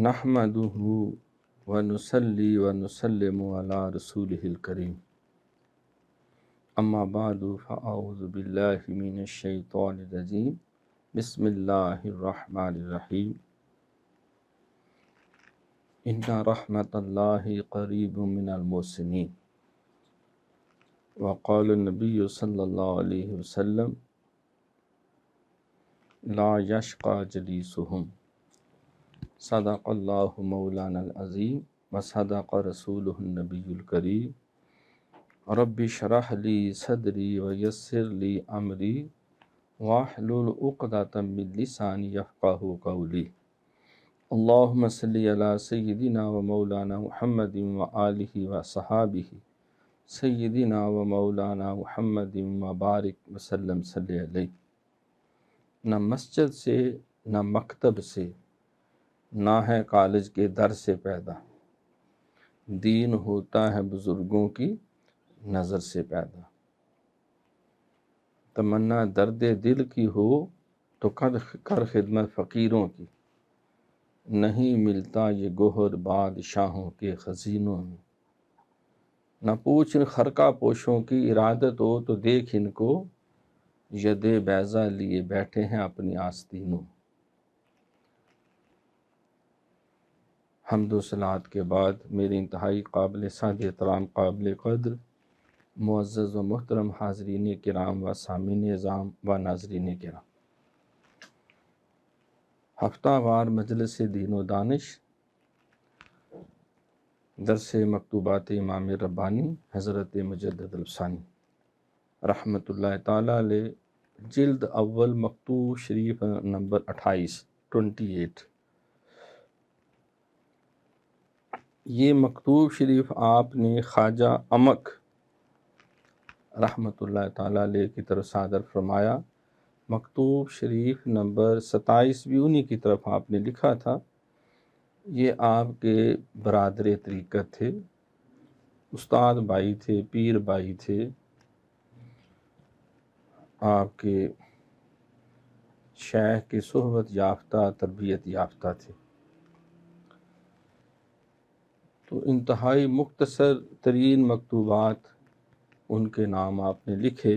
نحمدہ ونصلی ونسلم علی رسولہ الکریم اما بعد فاعوذ باللہ من الشیطان الرجیم بسم اللہ الرحمن الرحیم ان رحمت اللہ قریب من المحسنین وقال النبی صلی اللہ علیہ وسلم لا یشقى جلیسہم صدق اللہ مولانا العظیم وصدق رسولہ النبی الکریم رب اشرح لی صدری ویسر لی امری واحلل عقدۃ من لسانی یفقہوا قولی اللہم صلی علی سیدنا و مولانا محمد و آلہ و صحابہ سیدنا و مولانا محمد و بارک وسلم صلی علیہ۔ نہ مسجد سے نہ مکتب سے نہ ہے کالج کے در سے پیدا، دین ہوتا ہے بزرگوں کی نظر سے پیدا۔ تمنا درد دل کی ہو تو کر خدمت فقیروں کی، نہیں ملتا یہ گوہر بادشاہوں کے خزینوں میں۔ نہ پوچھ ان خرقہ پوشوں کی ارادت ہو تو دیکھ ان کو، ید بیضا لیے بیٹھے ہیں اپنی آستینوں۔ حمد و صلوات کے بعد میرے انتہائی قابل سعد احترام قابل قدر معزز و محترم حاضرین کرام و سامعین اعظام و ناظرین کرام، ہفتہ وار مجلس دین و دانش درس مکتوبات امام ربانی حضرت مجدد الفسانی رحمۃ اللہ تعالیٰ علیہ، جلد اول مکتوب شریف نمبر 28۔ یہ مکتوب شریف آپ نے خواجہ امک رحمۃ اللہ تعالیٰ علیہ کی طرف صادر فرمایا۔ مکتوب شریف نمبر 27 بھی انہی کی طرف آپ نے لکھا تھا۔ یہ آپ کے برادر طریقت تھے، استاد بھائی تھے، پیر بھائی تھے، آپ کے شیخ کی صحبت یافتہ تربیت یافتہ تھے۔ تو انتہائی مختصر ترین مکتوبات ان کے نام آپ نے لکھے۔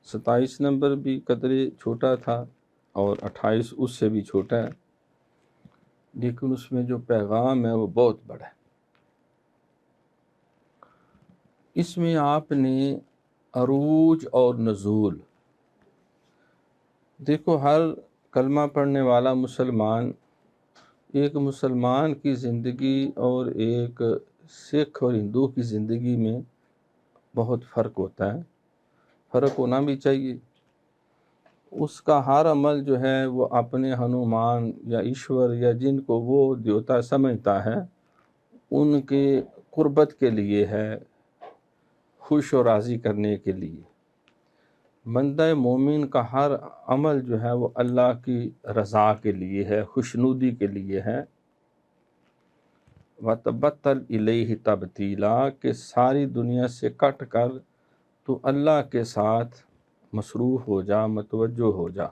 27 نمبر بھی قدرے چھوٹا تھا اور 28 اس سے بھی چھوٹا ہے، لیکن اس میں جو پیغام ہے وہ بہت بڑا ہے۔ اس میں آپ نے عروج اور نزول، دیکھو ہر کلمہ پڑھنے والا مسلمان، ایک مسلمان کی زندگی اور ایک سکھ اور ہندو کی زندگی میں بہت فرق ہوتا ہے، فرق ہونا بھی چاہیے۔ اس کا ہر عمل جو ہے وہ اپنے ہنومان یا ایشور یا جن کو وہ دیوتا سمجھتا ہے ان کے قربت کے لیے ہے، خوش و راضی کرنے کے لیے۔ بندہ مومن کا ہر عمل جو ہے وہ اللہ کی رضا کے لیے ہے، خوشنودی کے لیے ہے۔ وَتَبَتَّلْ إِلَيْهِ تَبْتِيلًا، کہ ساری دنیا سے کٹ کر تو اللہ کے ساتھ مصروف ہو جا، متوجہ ہو جا۔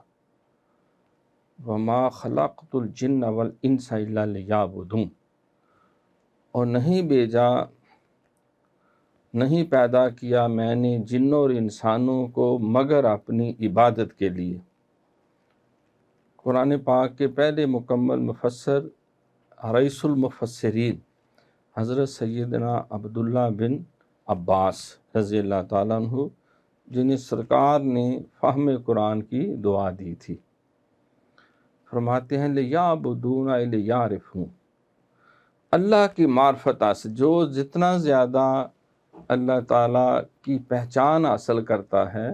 وَمَا خَلَقْتُ الْجِنَّ وَالْإِنسَ إِلَّا لِيَعْبُدُونِ، اور نہیں پیدا کیا میں نے جنوں اور انسانوں کو مگر اپنی عبادت کے لیے۔ قرآن پاک کے پہلے مکمل مفسر رئیس المفسرین حضرت سیدنا عبداللہ بن عباس رضی اللہ تعالیٰ عنہ، جنہیں سرکار نے فہم قرآن کی دعا دی تھی، فرماتے ہیں لِيَعْبُدُونَ لِيَعْرِفُونَ، اللہ کی معرفت حاصل، جو جتنا زیادہ اللہ تعالیٰ کی پہچان حاصل کرتا ہے،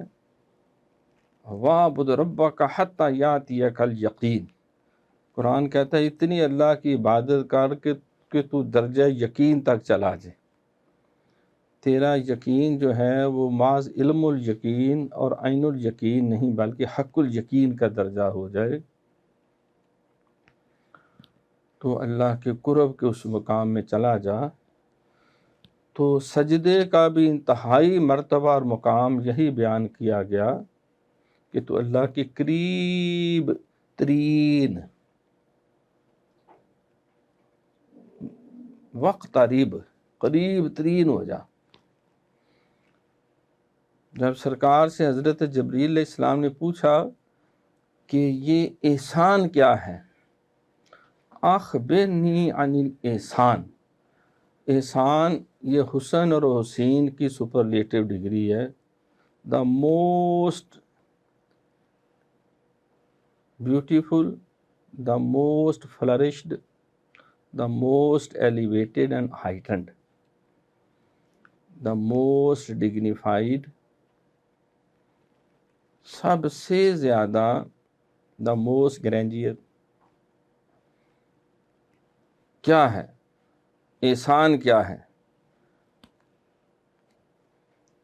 وَاعْبُدْ رَبَّكَ حَتَّى يَأْتِيَكَ الْيَقِينُ، قرآن کہتا ہے اتنی اللہ کی عبادت کر کہ تو درجہ یقین تک چلا جائے، تیرا یقین جو ہے وہ محض علم الیقین اور عین الیقین نہیں بلکہ حق الیقین کا درجہ ہو جائے، تو اللہ کے قرب کے اس مقام میں چلا جا۔ تو سجدے کا بھی انتہائی مرتبہ اور مقام یہی بیان کیا گیا کہ تو اللہ کے قریب ترین وقتریب، قریب ترین ہو جا۔ جب سرکار سے حضرت جبریل علیہ السلام نے پوچھا کہ یہ احسان کیا ہے، اخبرنی عن الاحسان، احسان یہ حسن اور حسین کی سپرلیٹو ڈگری ہے، the most beautiful, the most flourished, the most elevated and heightened, the most dignified, سب سے زیادہ، دا موسٹ گرینڈیئر۔ کیا ہے احسان؟ کیا ہے؟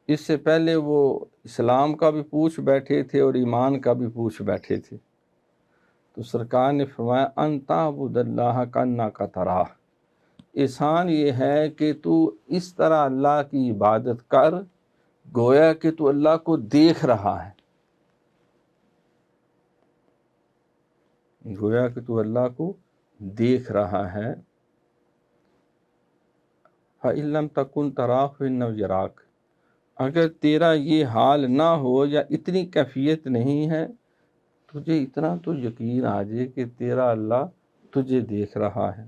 اس سے پہلے وہ اسلام کا بھی پوچھ بیٹھے تھے اور ایمان کا بھی پوچھ بیٹھے تھے، تو سرکار نے فرمایا ان تعبد اللہ کانک تراہ، احسان یہ ہے کہ تو اس طرح اللہ کی عبادت کر گویا کہ تو اللہ کو دیکھ رہا ہے، گویا کہ تو اللہ کو دیکھ رہا ہے۔ فَإِن لَمْ تَكُنْ تَرَاهُ فَإِنَّهُ يَرَاكَ، اگر تیرا یہ حال نہ ہو یا اتنی کیفیت نہیں ہے، تجھے اتنا تو یقین آ جائے کہ تیرا اللہ تجھے دیکھ رہا ہے۔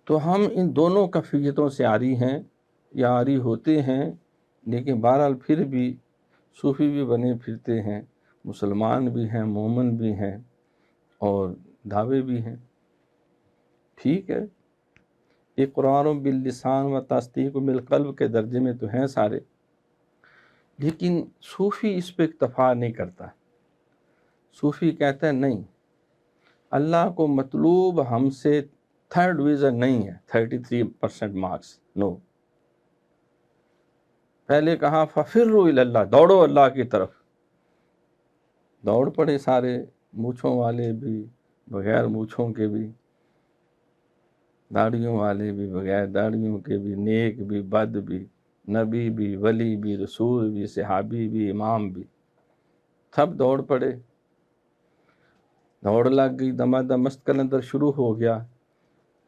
تو ہم ان دونوں کیفیتوں سے عاری ہیں یا عاری ہوتے ہیں، لیکن بہرحال پھر بھی صوفی بھی بنے پھرتے ہیں، مسلمان بھی ہیں، مومن بھی ہیں اور دعوے بھی ہیں۔ ٹھیک ہے، اقرار باللسان و تصدیق بالقلب کے درجے میں تو ہیں سارے، لیکن صوفی اس پہ اکتفا نہیں کرتا۔ صوفی کہتا ہے نہیں، اللہ کو مطلوب ہم سے 3rd ڈویژن نہیں ہے، 33% مارکس، نو۔ پہلے کہا فَفِرُّوا إِلَى اللَّهِ، دوڑو اللہ کی طرف، دوڑ پڑے سارے، مونچھوں والے بھی، بغیر مونچھوں کے بھی، داڑھیوں والے بھی، بغیر داڑھیوں کے بھی، نیک بھی، بد بھی، نبی بھی، ولی بھی، رسول بھی، صحابی بھی، امام بھی، سب دوڑ پڑے۔ دوڑ لگ گئی، دما دم مست کلندر شروع ہو گیا۔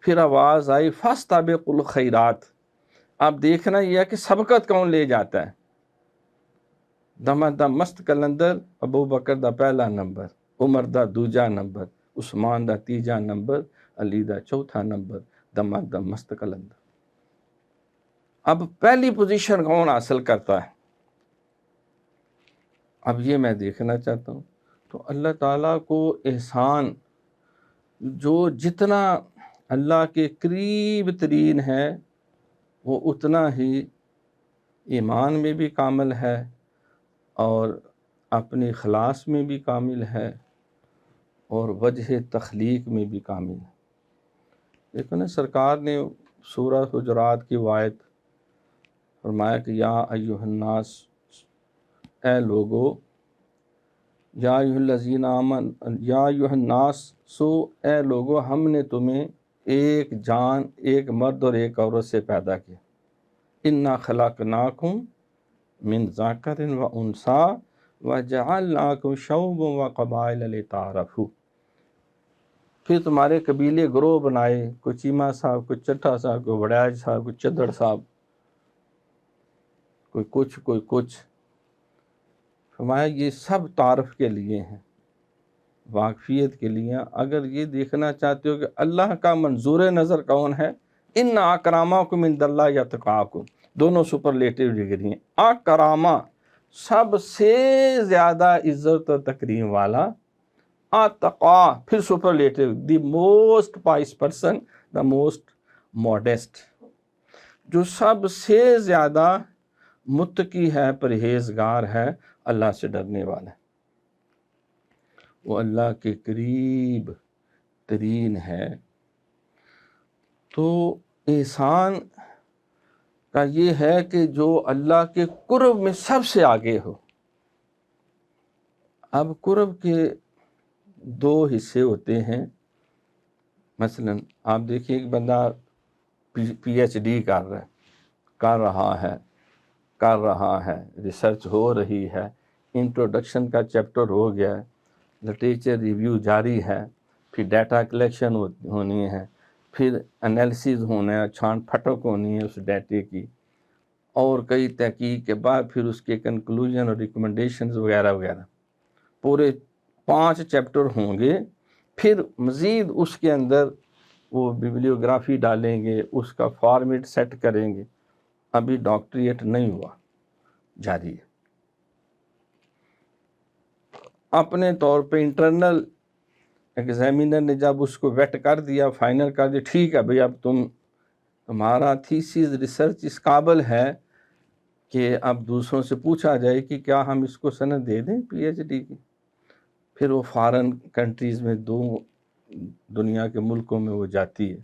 پھر آواز آئی فاستبقوا الخیرات، اب دیکھنا یہ ہے کہ سبقت کون لے جاتا ہے۔ دما دم مست کلندر، ابو بکر دا پہلا نمبر، عمر دا دوجا نمبر، عثمان دا تیجا نمبر، علی دا چوتھا نمبر، دما دم مست کلندر۔ اب پہلی پوزیشن کون حاصل کرتا ہے، اب یہ میں دیکھنا چاہتا ہوں۔ تو اللہ تعالیٰ کو احسان، جو جتنا اللہ کے قریب ترین ہے وہ اتنا ہی ایمان میں بھی کامل ہے اور اپنی اخلاص میں بھی کامل ہے اور وجہ تخلیق میں بھی کامل ہے۔ دیکھو نا، سرکار نے سورہ حجرات کی آیت فرمایا کہ یا ایھا الناس، اے لوگو، یا ایھا الذین آمنوا، یا ایھا الناس، سو اے لوگو، ہم نے تمہیں ایک جان، ایک مرد اور ایک عورت سے پیدا کیا۔ انا خلقناکم من ذکر و انثی وجعلناکم شعوبا وقبائل لتعارفوا، پھر تمہارے قبیلے گروہ بنائے، کوئی چیمہ صاحب، کوئی چٹھا صاحب، کوئی وڑیاج صاحب، کوئی چدڑ صاحب، کوئی کچھ کوئی کچھ۔ فرمایا یہ سب تعارف کے لیے ہیں، واقفیت کے لیے۔ اگر یہ دیکھنا چاہتے ہو کہ اللہ کا منظور نظر کون ہے، ان اکرامکم عند اللہ اتقاکم، دونوں سپرلیٹو ڈگری ہیں۔ اکرامہ سب سے زیادہ عزت و تکریم والا، اتقا پھر superlative, the most pious person, the most modest, جو سب سے زیادہ متقی ہے، پرہیزگار ہے، اللہ سے ڈرنے والا ہے، وہ اللہ کے قریب ترین ہے۔ تو احسان کا یہ ہے کہ جو اللہ کے قرب میں سب سے آگے ہو۔ اب قرب کے 2 حصے ہوتے ہیں۔ مثلا آپ دیکھیے ایک بندہ پی ایچ ڈی کر رہا ہے، ریسرچ ہو رہی ہے، انٹروڈکشن کا چیپٹر ہو گیا ہے، لٹریچر ریویو جاری ہے، پھر ڈیٹا کلیکشن ہونی ہے، پھر انالیسز ہونا ہے، چھان پھٹک ہونی ہے اس ڈیٹے کی، اور کئی تحقیق کے بعد پھر اس کے کنکلوژن اور ریکمنڈیشنز وغیرہ وغیرہ، پورے 5 چیپٹر ہوں گے۔ پھر مزید اس کے اندر وہ بیبلیوگرافی ڈالیں گے، اس کا فارمیٹ سیٹ کریں گے۔ ابھی ڈاکٹریٹ نہیں ہوا، جاری ہے۔ اپنے طور پہ انٹرنل ایگزامینر نے جب اس کو ویٹ کر دیا، فائنل کر دیا، ٹھیک ہے بھئی اب تمہارا تھیسس ریسرچ اس قابل ہے کہ اب دوسروں سے پوچھا جائے کہ کیا ہم اس کو سند دے دیں پی ایچ ڈی کی۔ پھر وہ فارن کنٹریز میں، دنیا کے ملکوں میں وہ جاتی ہے،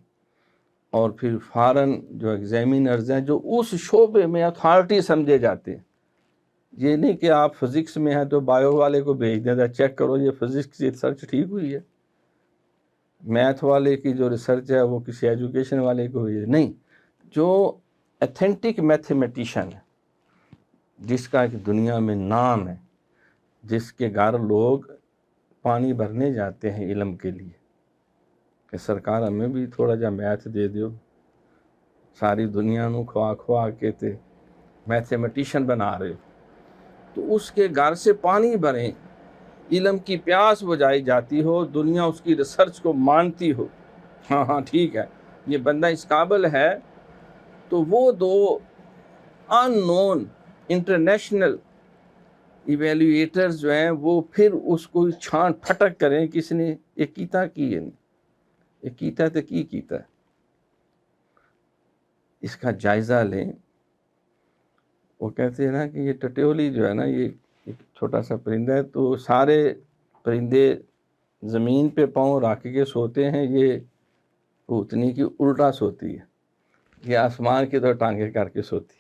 اور پھر فارن جو ایگزامینرز ہیں جو اس شعبے میں اتھارٹی سمجھے جاتے ہیں، یہ نہیں کہ آپ فزکس میں ہیں تو بایو والے کو بھیج دیں چیک کرو یہ فزکس کی ریسرچ ٹھیک ہوئی ہے، میتھ والے کی جو ریسرچ ہے وہ کسی ایجوکیشن والے کو ہوئی ہے، نہیں، جو ایتھینٹک میتھمیٹیشین ہے، جس کا ایک دنیا میں نام ہے، جس کے گھر لوگ پانی بھرنے جاتے ہیں علم کے لیے کہ سرکار ہمیں بھی تھوڑا جا میتھ دے دیو، ساری دنیا نو کھوا کھوا کے تے میتھمیٹیشین بنا رہے ہو، تو اس کے گھر سے پانی بھریں، علم کی پیاس بجھائی جاتی ہو، دنیا اس کی ریسرچ کو مانتی ہو، ہاں ٹھیک ہے یہ بندہ اس قابل ہے، تو وہ 2 ان نون انٹرنیشنل ایویلویٹرز جو ہیں وہ پھر اس کو چھان پھٹک کریں کس نے یہ کیتا کی ہے، یہ کیتا تو کی کیتا ہے، اس کا جائزہ لیں۔ وہ کہتے ہیں نا کہ یہ ٹٹیولی جو ہے نا، یہ ایک چھوٹا سا پرندہ ہے، تو سارے پرندے زمین پہ پاؤں رکھ کے سوتے ہیں، یہ اتنی کی الٹا سوتی ہے، یہ آسمان کی طرف ٹانگیں کر کے سوتی۔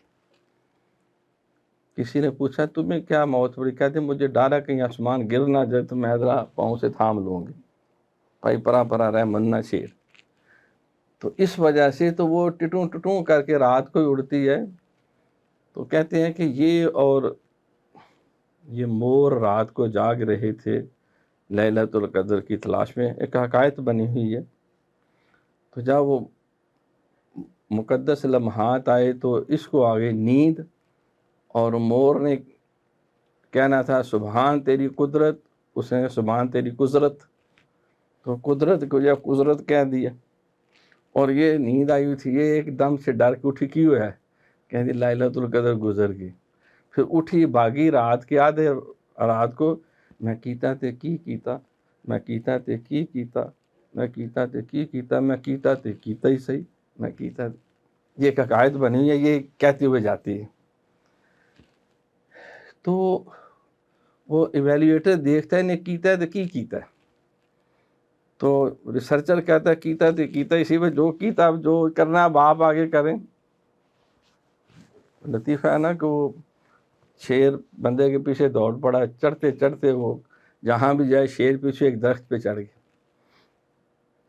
کسی نے پوچھا تمہیں کیا موت پڑی، کہتے مجھے ڈر ہے کہیں آسمان گر نہ جائے تو میں ذرا پاؤں سے تھام لوں گی، بھائی پرا پرا رہ مننا شیر۔ تو اس وجہ سے تو وہ ٹٹوں ٹٹوں کر کے رات کو ہی اڑتی ہے۔ تو کہتے ہیں کہ یہ مور رات کو جاگ رہے تھے لیلۃ القدر کی تلاش میں، ایک حکایت بنی ہوئی ہے۔ تو جب وہ مقدس لمحات آئے تو اس کو آگے نیند، اور مور نے کہنا تھا سبحان تیری قدرت، اس نے سبحان تیری قدرت، تو قدرت کو یا قدرت کہہ دیا، اور یہ نیند آئی ہوئی تھی، یہ ایک دم سے ڈر کے اٹھی کیوں ہے، کہہ دی لیلۃ القدر گزر گئی۔ پھر اٹھی بھاگی رات کے آدھے رات کو، میں کیتا تے کی کیتا، میں کیتا تے کی کیتا، میں کیتا تے کی کیتا، میں کیتا تے کیتا ہی صحیح، میں کیتا۔ یہ ایک حکایت بنی ہے، یہ کہتے ہوئے جاتی ہے۔ تو وہ ایویلیویٹر دیکھتا ہے نے کیتا ہے تو کی کیتا ہے، تو ریسرچر کہتا ہے کیتا تو کیتا، اسی میں جو کیتا جو کرنا اب آپ آگے کریں۔ لطیفہ ہے نا کہ وہ شیر بندے کے پیچھے دوڑ پڑا، چڑھتے چڑھتے وہ جہاں بھی جائے شیر پیچھے ایک درخت پہ چڑھ گیا۔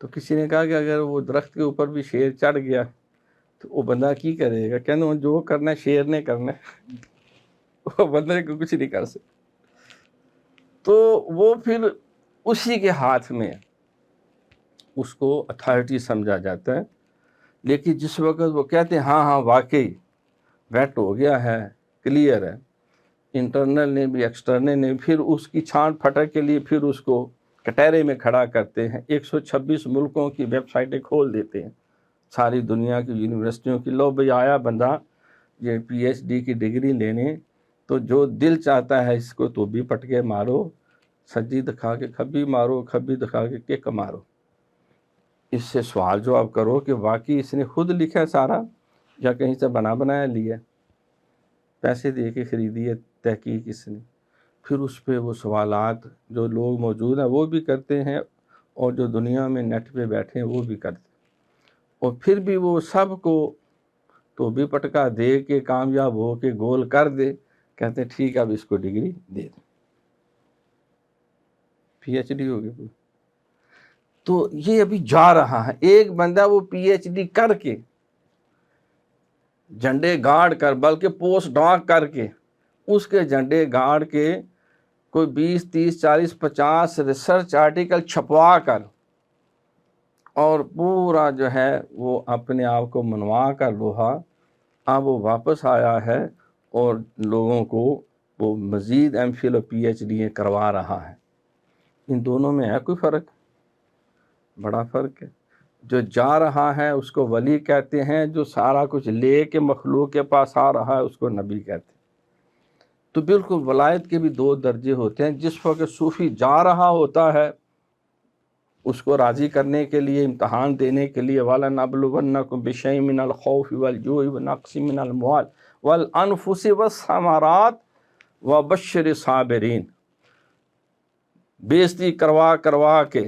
تو کسی نے کہا کہ اگر وہ درخت کے اوپر بھی شیر چڑھ گیا تو وہ بندہ کی کرے گا، کہنا جو کرنا ہے شیر نے کرنا ہے، وہ بندے کو کچھ نہیں کر سکتا۔ تو وہ پھر اسی کے ہاتھ میں اس کو اتھارٹی سمجھا جاتا ہے۔ لیکن جس وقت وہ کہتے ہیں ہاں واقعی ویٹ ہو گیا ہے، کلیئر ہے، انٹرنل نے بھی ایکسٹرنل نے، پھر اس کی چھان پھٹک کے لیے پھر اس کو کٹہرے میں کھڑا کرتے ہیں، 126 ملکوں کی ویب سائٹیں کھول دیتے ہیں، ساری دنیا کی یونیورسٹیوں کی، لو بھئی آیا بندہ یہ پی ایچ ڈی کی ڈگری لینے، تو جو دل چاہتا ہے اس کو تو بھی پٹکے مارو، سجی دکھا کے کھبی مارو، کھبی دکھا کے کک مارو۔ اس سے سوال جواب کرو کہ واقعی اس نے خود لکھا ہے سارا یا کہیں سے بنا بنایا لیا، پیسے دے کے خریدی ہے تحقیق اس نے۔ پھر اس پہ وہ سوالات جو لوگ موجود ہیں وہ بھی کرتے ہیں، اور جو دنیا میں نیٹ پہ بیٹھے ہیں وہ بھی کرتے ہیں، اور پھر بھی وہ سب کو تو بھی پٹکا دے کے کامیاب ہو کے گول کر دے، کہتے ہیں ٹھیک ہے اب اس کو ڈگری دے دیں، پی ایچ ڈی ہو گئی۔ تو یہ ابھی جا رہا ہے، ایک بندہ وہ پی ایچ ڈی کر کے جھنڈے گاڑ کر، بلکہ پوسٹ ڈاک کر کے اس کے جھنڈے گاڑ کے کوئی 20 30 40 50 ریسرچ آرٹیکل چھپوا کر اور پورا جو ہے وہ اپنے آپ کو منوا کر لوہا اب وہ واپس آیا ہے اور لوگوں کو وہ مزید ایم فل اور پی ایچ ڈی کروا رہا ہے۔ ان دونوں میں ہے کوئی فرق؟ بڑا فرق ہے۔ جو جا رہا ہے اس کو ولی کہتے ہیں، جو سارا کچھ لے کے مخلوق کے پاس آ رہا ہے اس کو نبی کہتے ہیں۔ تو بالکل ولایت کے بھی دو درجے ہوتے ہیں۔ جس وقت صوفی جا رہا ہوتا ہے اس کو راضی کرنے کے لیے، امتحان دینے کے لیے، وَلَنَبْلُوَنَّكُمْ بِشَيْءٍ مِّنَ الْخَوْفِ وَالْجُوعِ وَنَقْصٍ مِّنَ الْأَمْوَالِ وَالْأَنفُسِ وَالثَّمَرَاتِ وَبَشِّرِ الصَّابِرِينَ۔ بےزتی کروا کے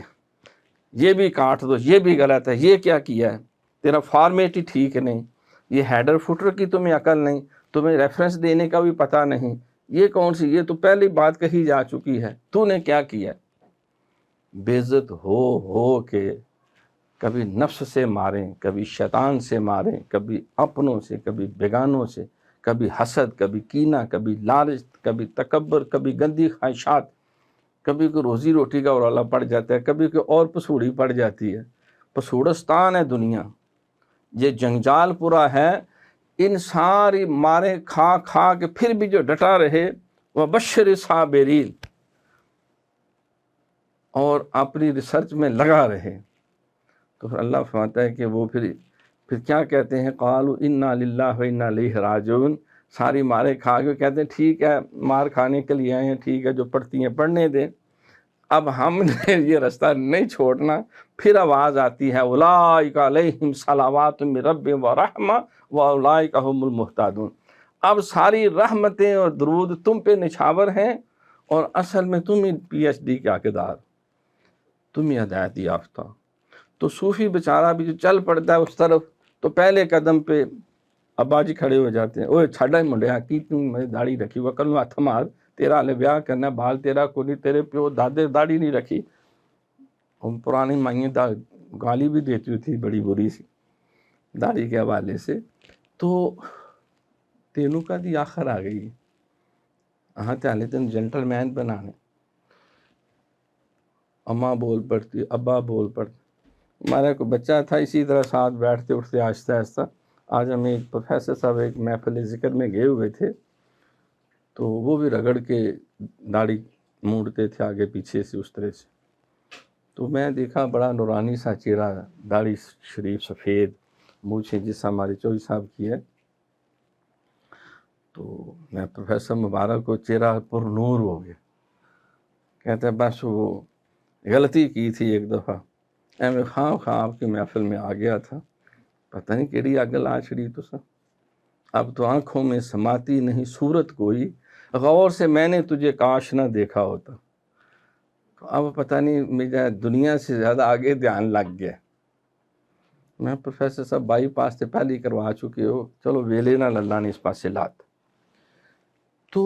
یہ بھی کاٹ دو، یہ بھی غلط ہے، یہ کیا کیا ہے، تیرا فارمیٹ ہی ٹھیک نہیں، یہ ہیڈر فوٹر کی تمہیں عقل نہیں، تمہیں ریفرنس دینے کا بھی پتہ نہیں، یہ کون سی، یہ تو پہلی بات کہی جا چکی ہے، تو نے کیا کیا ہے۔ بے عزت ہو کے کبھی نفس سے ماریں، کبھی شیطان سے ماریں، کبھی اپنوں سے، کبھی بیگانوں سے، کبھی حسد، کبھی کینہ، کبھی لالچ، کبھی تکبر، کبھی گندی خواہشات، کبھی کوئی روزی روٹی کا رولا پڑ جاتا ہے، کبھی کوئی اور پسوڑی پڑ جاتی ہے۔ پسوڑستان ہے دنیا، یہ جنجال پورا ہے۔ ان ساری مارے کھا کے پھر بھی جو ڈٹا رہے، وَبَشِّرِ الصَّابِرِينَ، اور اپنی ریسرچ میں لگا رہے، تو پھر اللہ فرماتا ہے کہ وہ پھر کیا کہتے ہیں، قالوا انا للہ و انا الیہ راجعون۔ ساری مارے کھا کے کہتے ہیں ٹھیک ہے مار کھانے کے لیے آئے ہیں، ٹھیک ہے جو پڑھتی ہیں پڑھنے دیں، اب ہم نے یہ رستہ نہیں چھوڑنا۔ پھر آواز آتی ہے اولئک علیہم صلوات من ربہم ورحمہ واولئک ھم المہتدون۔ اب ساری رحمتیں اور درود تم پہ نچھاور ہیں، اور اصل میں تم ہی پی ایچ ڈی کے حقدار، تم ہی ہدایت یافتہ۔ تو صوفی بیچارہ بھی جو چل پڑتا ہے اس طرف، تو پہلے قدم پہ ابا جی کھڑے ہو جاتے ہیں، اوے چھڑا منڈیا کی تم میں داڑھی رکھی ہوا، کل ہاتھ مار، تیرا ہلے بیاہ کرنا، بال تیرا کو نہیں، تیرے پیو دادے داڑھی نہیں رکھی۔ ہم پرانی مائیں گالی بھی دیتی تھی بڑی بری سی داڑھی کے حوالے سے۔ تو تینوں کا دی آخر آ گئی، ہاں چالے تین جنٹل مین بنانے، اماں بول پڑتی، ابا بول پڑتے۔ ہمارا کوئی بچہ تھا اسی طرح ساتھ بیٹھتے اٹھتے آہستہ آہستہ۔ آج ہم ایک پروفیسر صاحب ایک محفل ذکر میں گئے ہوئے تھے، تو وہ بھی رگڑ کے داڑھی مونڈتے تھے آگے پیچھے سے اس طرح سے۔ تو میں دیکھا بڑا نورانی سا چہرہ، داڑھی شریف سفید، مونچھیں جس ہمارے چوئی صاحب کی ہے۔ تو میں پروفیسر مبارک کو چہرہ پر نور ہو گیا، کہتے ہیں بس وہ غلطی کی تھی ایک دفعہ، میں خواہ آپ کی محفل میں آ گیا تھا، پتہ نہیں کیڑی اگل آ چھڑی تو سا، اب تو آنکھوں میں سماتی نہیں صورت کوئی، غور سے میں نے تجھے کاش نہ دیکھا ہوتا۔ تو اب پتہ نہیں میرا دنیا سے زیادہ آگے دھیان لگ گیا۔ میں پروفیسر صاحب بائی پاس سے پہلے کروا چکے ہو، چلو ویلے نہ اللہ نے اس پاس سے لات۔ تو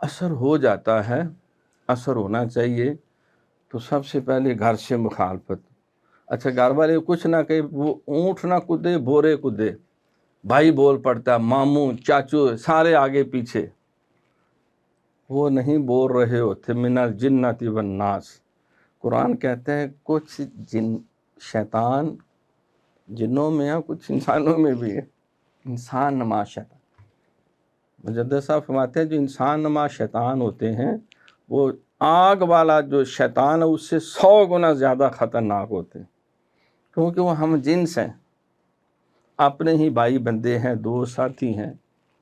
اثر ہو جاتا ہے، اثر ہونا چاہیے۔ تو سب سے پہلے گھر سے مخالفت۔ اچھا گھر والے کچھ نہ کہ، وہ اونٹ نہ کودے بورے کودے، بھائی بول پڑتا، ماموں چاچو سارے آگے پیچھے، وہ نہیں بول رہے ہوتے، من الجنۃ والناس۔ قرآن کہتے ہیں کچھ شیطان جنوں میں ہے، کچھ انسانوں میں بھی ہے، انسان نما شیطان۔ مجدد صاحب فرماتے ہیں جو انسان نما شیطان ہوتے ہیں، وہ آگ والا جو شیطان ہے اس سے 100 گنا زیادہ خطرناک ہوتے ہیں، کیونکہ وہ ہم جنس ہیں، اپنے ہی بھائی بندے ہیں، دوست ساتھی ہیں۔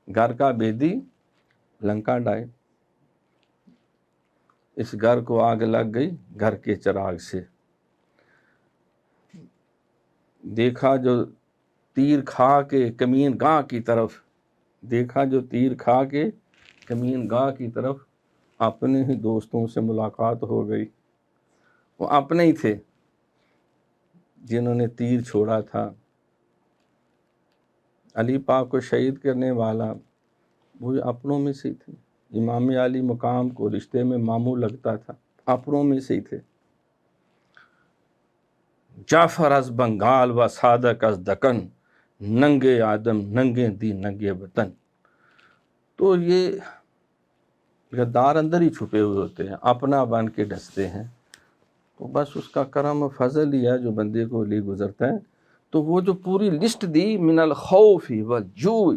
گھر کا بیدی لنکا ڈائے، اس گھر کو آگ لگ گئی گھر کے چراغ سے۔ دیکھا جو تیر کھا کے کمین گاہ کی طرف، دیکھا جو تیر کھا کے کمین گاہ کی طرف، اپنے ہی دوستوں سے ملاقات ہو گئی، وہ اپنے ہی تھے جنہوں نے تیر چھوڑا تھا۔ علی پاک کو شہید کرنے والا وہ اپنوں میں سے ہی تھے، امام علی مقام کو رشتے میں ماموں لگتا تھا، اپنوں میں سے ہی تھے۔ جعفر از بنگال و صادق از دکن، ننگے آدم ننگے دی ننگے وطن۔ تو یہ غدار اندر ہی چھپے ہوئے ہوتے ہیں، اپنا بن کے ڈستے ہیں، تو بس اس کا کرم و فضل ہی ہے جو بندے کو لے گزرتا ہے. تو وہ جو پوری لسٹ دی من الخوف والجوع،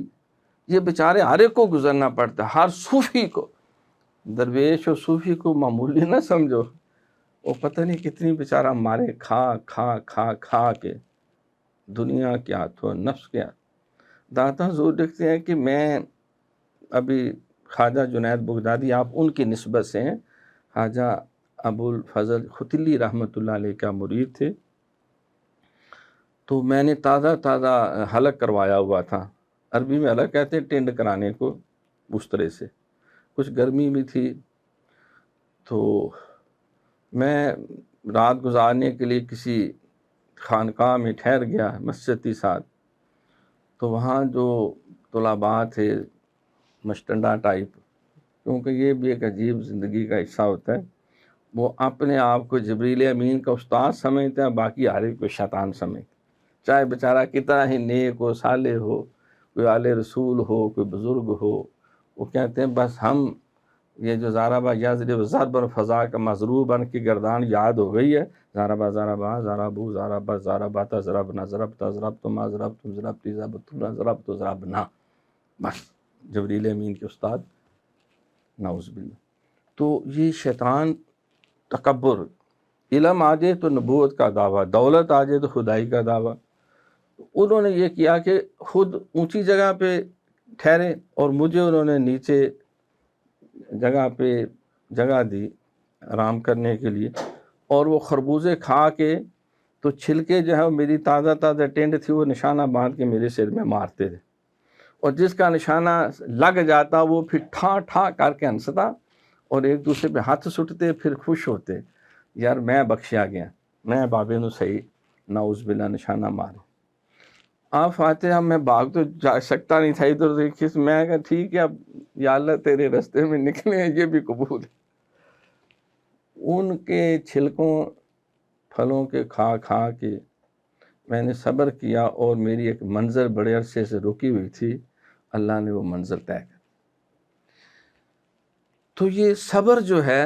یہ بیچارے ہر ایک کو گزرنا پڑتا ہے، ہر صوفی کو. درویش اور صوفی کو معمولی نہ سمجھو، وہ پتہ نہیں کتنی بیچارہ مارے کھا کھا کھا کھا کے دنیا کیا تو نفس کیا. داتا حضور لکھتے ہیں کہ میں ابھی خواجہ جنید بغدادی آپ ان کی نسبت سے ہیں، خواجہ ابو الفضل ختلی رحمۃ اللہ علیہ کا مرید تھے. تو میں نے تازہ حلق کروایا ہوا تھا. عربی میں حلق کہتے ہیں ٹینڈ کرانے کو، اس طرح سے. کچھ گرمی بھی تھی تو میں رات گزارنے کے لیے کسی خانقاہ میں ٹھہر گیا مسجد کے ساتھ. تو وہاں جو طلباء تھے مشٹنڈا ٹائپ، کیونکہ یہ بھی ایک عجیب زندگی کا حصہ ہوتا ہے، وہ اپنے آپ کو جبریل امین کا استاد سمجھتے ہیں، باقی ہر ایک کو شیطان سمجھتے، چاہے بیچارہ کتنا ہی نیک ہو، صالح ہو، کوئی آل رسول ہو، کوئی بزرگ ہو. وہ کہتے ہیں بس ہم یہ جو زارابا یضرب ضربا فضا کا مضروب بن کی گردان یاد ہو گئی ہے، زارابا زارابا زارابو زارابا زارابا ضربنا ضربتا ضربتما ضربتم ضربتی ضربتنا ضربت ضربنا، بس جبریل امین کے استاد. نعوذ باللہ. تو یہ شیطان تکبر، علم آ جائے تو نبوت کا دعویٰ، دولت آ جائے تو خدائی کا دعویٰ. انہوں نے یہ کیا کہ خود اونچی جگہ پہ ٹھہرے اور مجھے انہوں نے نیچے جگہ پہ جگہ دی آرام کرنے کے لیے. اور وہ خربوزے کھا کے تو چھلکے جو ہے میری تازہ ٹینڈ تھی وہ نشانہ باندھ کے میرے سر میں مارتے تھے، اور جس کا نشانہ لگ جاتا وہ پھر ٹھا ٹھا کر کے ہنستا اور ایک دوسرے پہ ہاتھ سٹتے، پھر خوش ہوتے یار میں بخشیا گیا، میں بابے نو صحیح نعوذ باللہ نشانہ مارے. آپ فاتحہ میں بھاگ تو جا سکتا نہیں تھا ادھر دیکھیے، میں کہا ٹھیک ہے اب یا اللہ تیرے رستے میں نکلے ہیں، یہ بھی قبول ہے. ان کے چھلکوں پھلوں کے کھا کھا کے میں نے صبر کیا، اور میری ایک منظر بڑے عرصے سے رکی ہوئی تھی، اللہ نے وہ منظر طے کر. تو یہ صبر جو ہے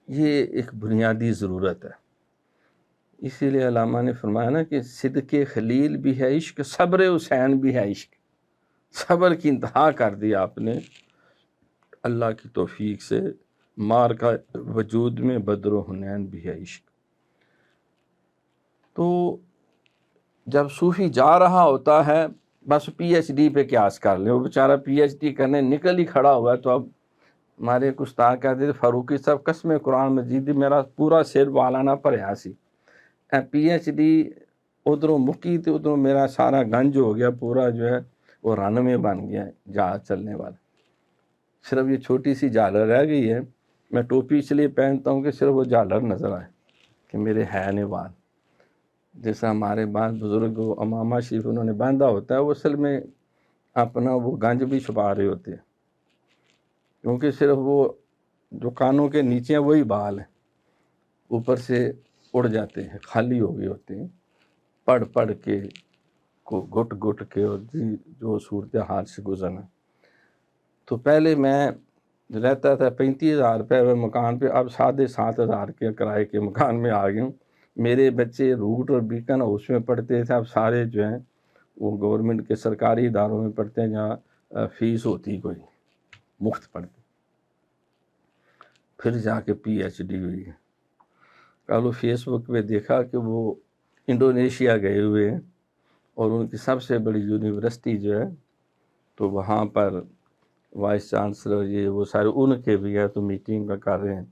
یہ ایک بنیادی ضرورت ہے. اسی لیے علامہ نے فرمایا نا کہ صدق خلیل بھی ہے عشق، صبر حسین بھی ہے عشق. صبر کی انتہا کر دی آپ نے اللہ کی توفیق سے. مار کا وجود میں بدر و حنین بھی ہے عشق. تو جب صوفی جا رہا ہوتا ہے بس پی ایچ ڈی پہ قیاس کر لیں، وہ بیچارہ پی ایچ ڈی کرنے نکل ہی کھڑا ہوا ہے. تو اب ہمارے ایک استاد کہتے تھے فاروقی صاحب قسم قرآن مجید میرا پورا سر والانا پڑیا سی، پی ایچ ڈی ادھروں مکی تو ادھروں میرا سارا گنج ہو گیا، پورا جو ہے وہ رن میں بن گیا جہاز چلنے والا. صرف یہ چھوٹی سی جالر رہ گئی ہے، میں ٹوپی اس لیے پہنتا ہوں کہ صرف وہ جالر نظر آئے کہ میرے ہے نے بال. جیسا ہمارے بعض بزرگ امامہ شریف انہوں نے باندھا ہوتا ہے، وہ اصل میں اپنا وہ گنج بھی چھپا رہے ہوتے ہیں، کیونکہ صرف وہ جو کانوں کے نیچے ہیں وہی بال ہیں، اوپر سے اڑ جاتے ہیں، خالی ہو گئے ہوتے ہیں پڑھ کے کو گٹ گٹ کے، اور جو صورتحال سے گزرنا. تو پہلے میں رہتا تھا 35,000 روپے مکان پہ، اب 7,500 کے کرائے کے مکان میں آ گیا ہوں. میرے بچے روٹ اور بیکن ہاؤس میں پڑھتے تھے، اب سارے جو ہیں وہ گورنمنٹ کے سرکاری اداروں میں پڑھتے ہیں جہاں فیس ہوتی کوئی مفت پڑھتے. پھر جا کے پی ایچ ڈی ہوئی ہے. کل فیس بک پہ دیکھا کہ وہ انڈونیشیا گئے ہوئے ہیں، اور ان کی سب سے بڑی یونیورسٹی جو ہے تو وہاں پر وائس چانسلر یہ وہ سارے ان کے بھی ہے، تو میٹنگ کا کر رہے ہیں.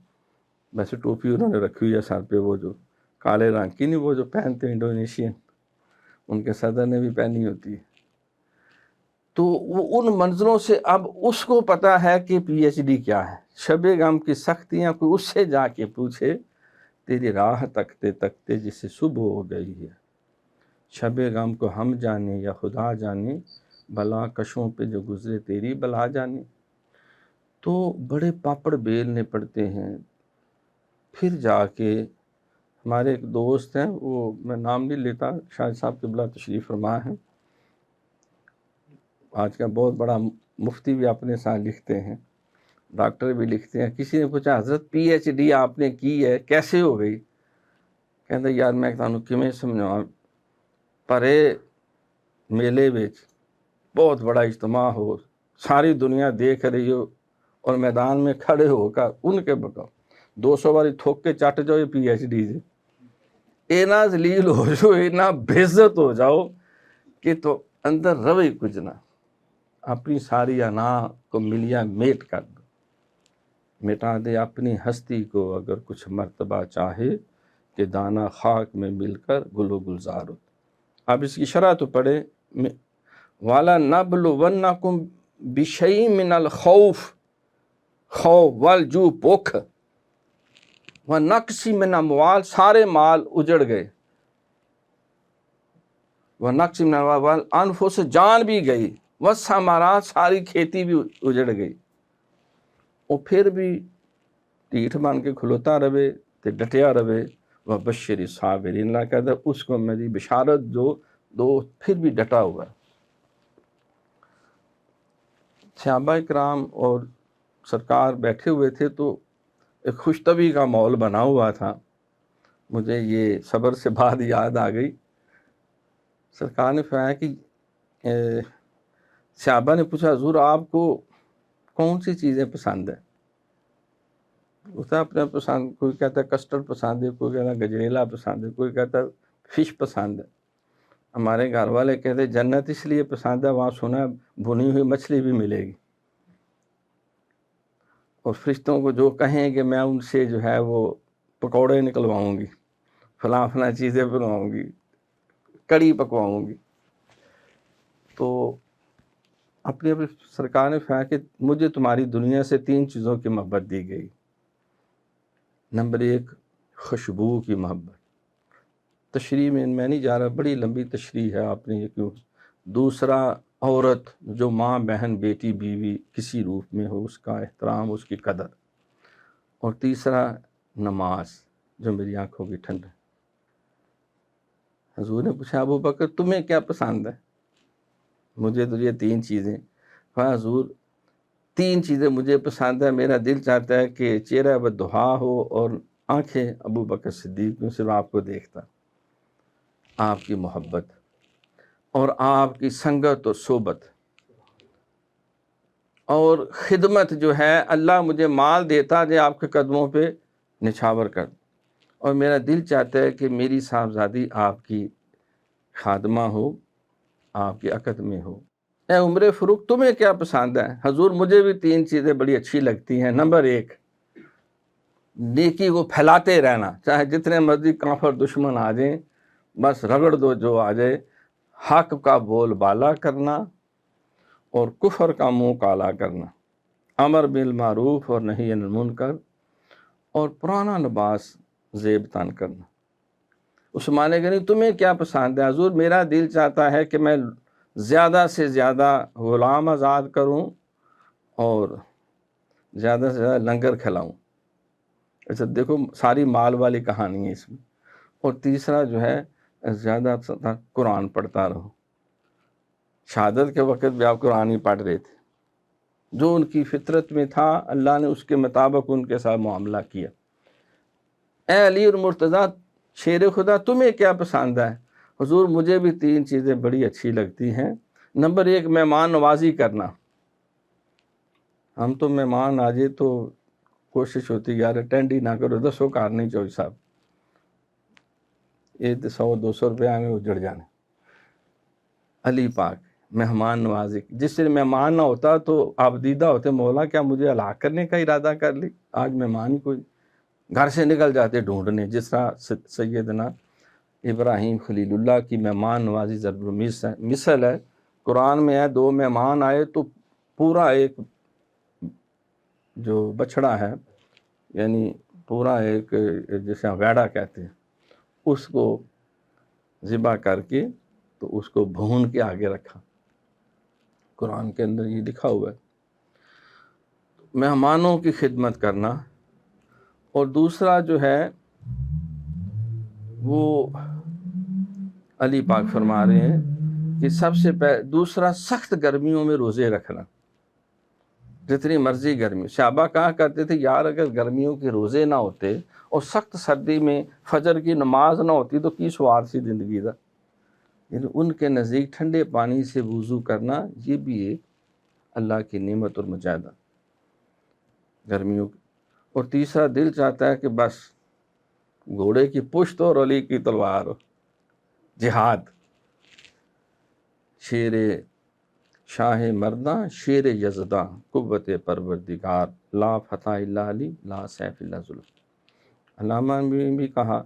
ویسے ٹوپی انہوں نے رکھی ہوئی ہے سر پہ، وہ جو کالے رنگ کی نہیں، وہ جو پہنتے ہیں انڈونیشین، ان کے صدر نے بھی پہنی ہوتی ہے. تو وہ ان منظروں سے اب اس کو پتا ہے کہ پی ایچ ڈی کیا ہے. شب غم کی سختیاں کوئی اس سے جا کے پوچھے، تیری راہ تکتے تکتے جسے صبح ہو گئی ہے. شب غم کو ہم جانے یا خدا جانے، بلا کشوں پہ جو گزرے تیری بلا جانے. تو بڑے پاپڑ بیلنے پڑتے ہیں. پھر جا کے ہمارے ایک دوست ہیں، وہ میں نام نہیں لیتا، شاہد صاحب قبلہ تشریف فرما ہیں، آج کا بہت بڑا مفتی بھی اپنے ساتھ لکھتے ہیں. ڈاکٹر بھی لکھتے ہیں. کسی نے پوچھا حضرت پی ایچ ڈی آپ نے کی ہے کیسے ہو گئی؟ کہتے یار میں تانوں کیویں سمجھاواں، پرے میلے وچ بہت بڑا اجتماع ہو، ساری دنیا دیکھ رہی ہو اور میدان میں کھڑے ہو کر ان کے بکاؤ 200 باری تھوک کے چٹ جاؤ پی ایچ ڈی سے، اینا ذلیل ہو جاؤ، اینا بےعزت ہو جاؤ کہ تو اندر روی کچھ نہ، اپنی ساری انا کو ملیا میٹ کر دو، مٹا دے اپنی ہستی کو اگر کچھ مرتبہ چاہے کہ دانہ خاک میں مل کر گل و گلزار ہو. اب اس کی شرح تو پڑھے، والا نبلونکم بشیء من الخوف، خوف والجوع بھوک، ونقص من اموال سارے مال اجڑ گئے، ونقص من اموال انفس جان بھی گئی، والثمرات ساری کھیتی بھی اجڑ گئی. اور پھر بھی ٹھیٹھ بن کے کھلوتا رہے تے ڈٹیا رہے. وبشر الصابرین، اللہ کہتا ہے اس کو میری بشارت دو پھر بھی ڈٹا ہوا. صحابہ کرام اور سرکار بیٹھے ہوئے تھے تو ایک خوش طبعی کا ماحول بنا ہوا تھا. مجھے یہ صبر سے بعد یاد آ گئی. سرکار نے فرمایا کہ صحابہ نے پوچھا حضور آپ کو کون سی چیزیں پسند ہیں؟ اس نے اپنے پسند، کوئی کہتا ہے کسٹرڈ پسند ہے، کوئی کہتا ہے گجریلا پسند ہے، کوئی کہتا ہے فش پسند ہے. ہمارے گھر والے کہتے ہیں جنت اس لیے پسند ہے وہاں سنا ہے بھنی ہوئی مچھلی بھی ملے گی، اور فرشتوں کو جو کہیں کہ میں ان سے جو ہے وہ پکوڑے نکلواؤں گی، فلاں فلاں چیزیں بنواؤں گی، کڑی پکواؤں گی. تو اپنی سرکار نے فرمایا کہ مجھے تمہاری دنیا سے 3 چیزوں کی محبت دی گئی. نمبر 1 خوشبو کی محبت، تشریح میں نہیں جا رہا، بڑی لمبی تشریح ہے، آپ نے یہ کیوں. دوسرا عورت جو ماں بہن بیٹی بیوی کسی روپ میں ہو، اس کا احترام، اس کی قدر. اور تیسرا نماز جو میری آنکھوں کی ٹھنڈ ہے. حضور نے پوچھا ابو بکر تمہیں کیا پسند ہے؟ مجھے تو یہ 3 چیزیں. ہاں حضور 3 چیزیں مجھے پسند ہے، میرا دل چاہتا ہے کہ چہرہ بدحا ہو اور آنکھیں ابو بکر صدیق میں صرف آپ کو دیکھتا. آپ کی محبت اور آپ کی سنگت اور صحبت اور خدمت جو ہے. اللہ مجھے مال دیتا ہے آپ کے قدموں پہ نچھاور کر، اور میرا دل چاہتا ہے کہ میری صاحبزادی آپ کی خادمہ ہو، آپ کی عقد میں ہو. اے عمر فاروق تمہیں کیا پسند ہے؟ حضور مجھے بھی 3 چیزیں بڑی اچھی لگتی ہیں. نمبر 1 نیکی کو پھیلاتے رہنا، چاہے جتنے مرضی کافر دشمن آ جائیں بس رگڑ دو جو آ جائے. حق کا بول بالا کرنا اور کفر کا منہ کالا کرنا، امر بالمعروف اور نہی عن المنکر، اور پرانا لباس زیب تن کرنا. اس معنی کہ نہیں تمہیں کیا پسند ہے؟ حضور میرا دل چاہتا ہے کہ میں زیادہ سے زیادہ غلام آزاد کروں اور زیادہ سے زیادہ لنگر کھلاؤں. اچھا دیکھو ساری مال والی کہانی ہے اس میں. اور تیسرا جو ہے زیادہ قرآن پڑھتا رہو. شہادت کے وقت بھی آپ قرآن ہی پڑھ رہے تھے، جو ان کی فطرت میں تھا اللہ نے اس کے مطابق ان کے ساتھ معاملہ کیا. اے علی اور مرتضیٰ شیر خدا تمہیں کیا پسند ہے؟ حضور مجھے بھی 3 چیزیں بڑی اچھی لگتی ہیں. نمبر 1 مہمان نوازی کرنا. ہم تو مہمان آ جائے تو کوشش ہوتی یار اٹینڈ ہی نہ کرو، 10 کار نہیں چوئی صاحب، یہ تو 100-200 روپے میں اجڑ جانے. علی پاک مہمان نوازی، جس دن مہمان نہ ہوتا تو آپ دیدہ ہوتے مولا کیا مجھے ہلاک کرنے کا ارادہ کر لی، آج مہمان ہی کوئی. گھر سے نکل جاتے ڈھونڈنے. جس طرح سیدنا ابراہیم خلیل اللہ کی مہمان نوازی ضرب مثل ہے. قرآن میں ہے 2 مہمان آئے تو پورا ایک جو بچڑا ہے یعنی پورا ایک جیسے ویڑا کہتے ہیں اس کو ذبح کر کے تو اس کو بھون کے آگے رکھا. قرآن کے اندر یہ لکھا ہوا ہے. مہمانوں کی خدمت کرنا. اور دوسرا جو ہے وہ علی پاک فرما رہے ہیں کہ سب سے دوسرا سخت گرمیوں میں روزے رکھنا. جتنی مرضی گرمی. صحابہ کہا کرتے تھے یار اگر گرمیوں کے روزے نہ ہوتے اور سخت سردی میں فجر کی نماز نہ ہوتی تو کی سوار سی زندگی تھا. یعنی ان کے نزدیک ٹھنڈے پانی سے وضو کرنا یہ بھی ایک اللہ کی نعمت اور مجاہدہ گرمیوں کی. اور تیسرا دل چاہتا ہے کہ بس گھوڑے کی پشت اور علی کی تلوار ہو. جہاد. شیر شاہ مرداں شیر یزداں قوت پروردگار لا فتح الا علی لا سیف الا ذوالفقار. علامہ نے بھی کہا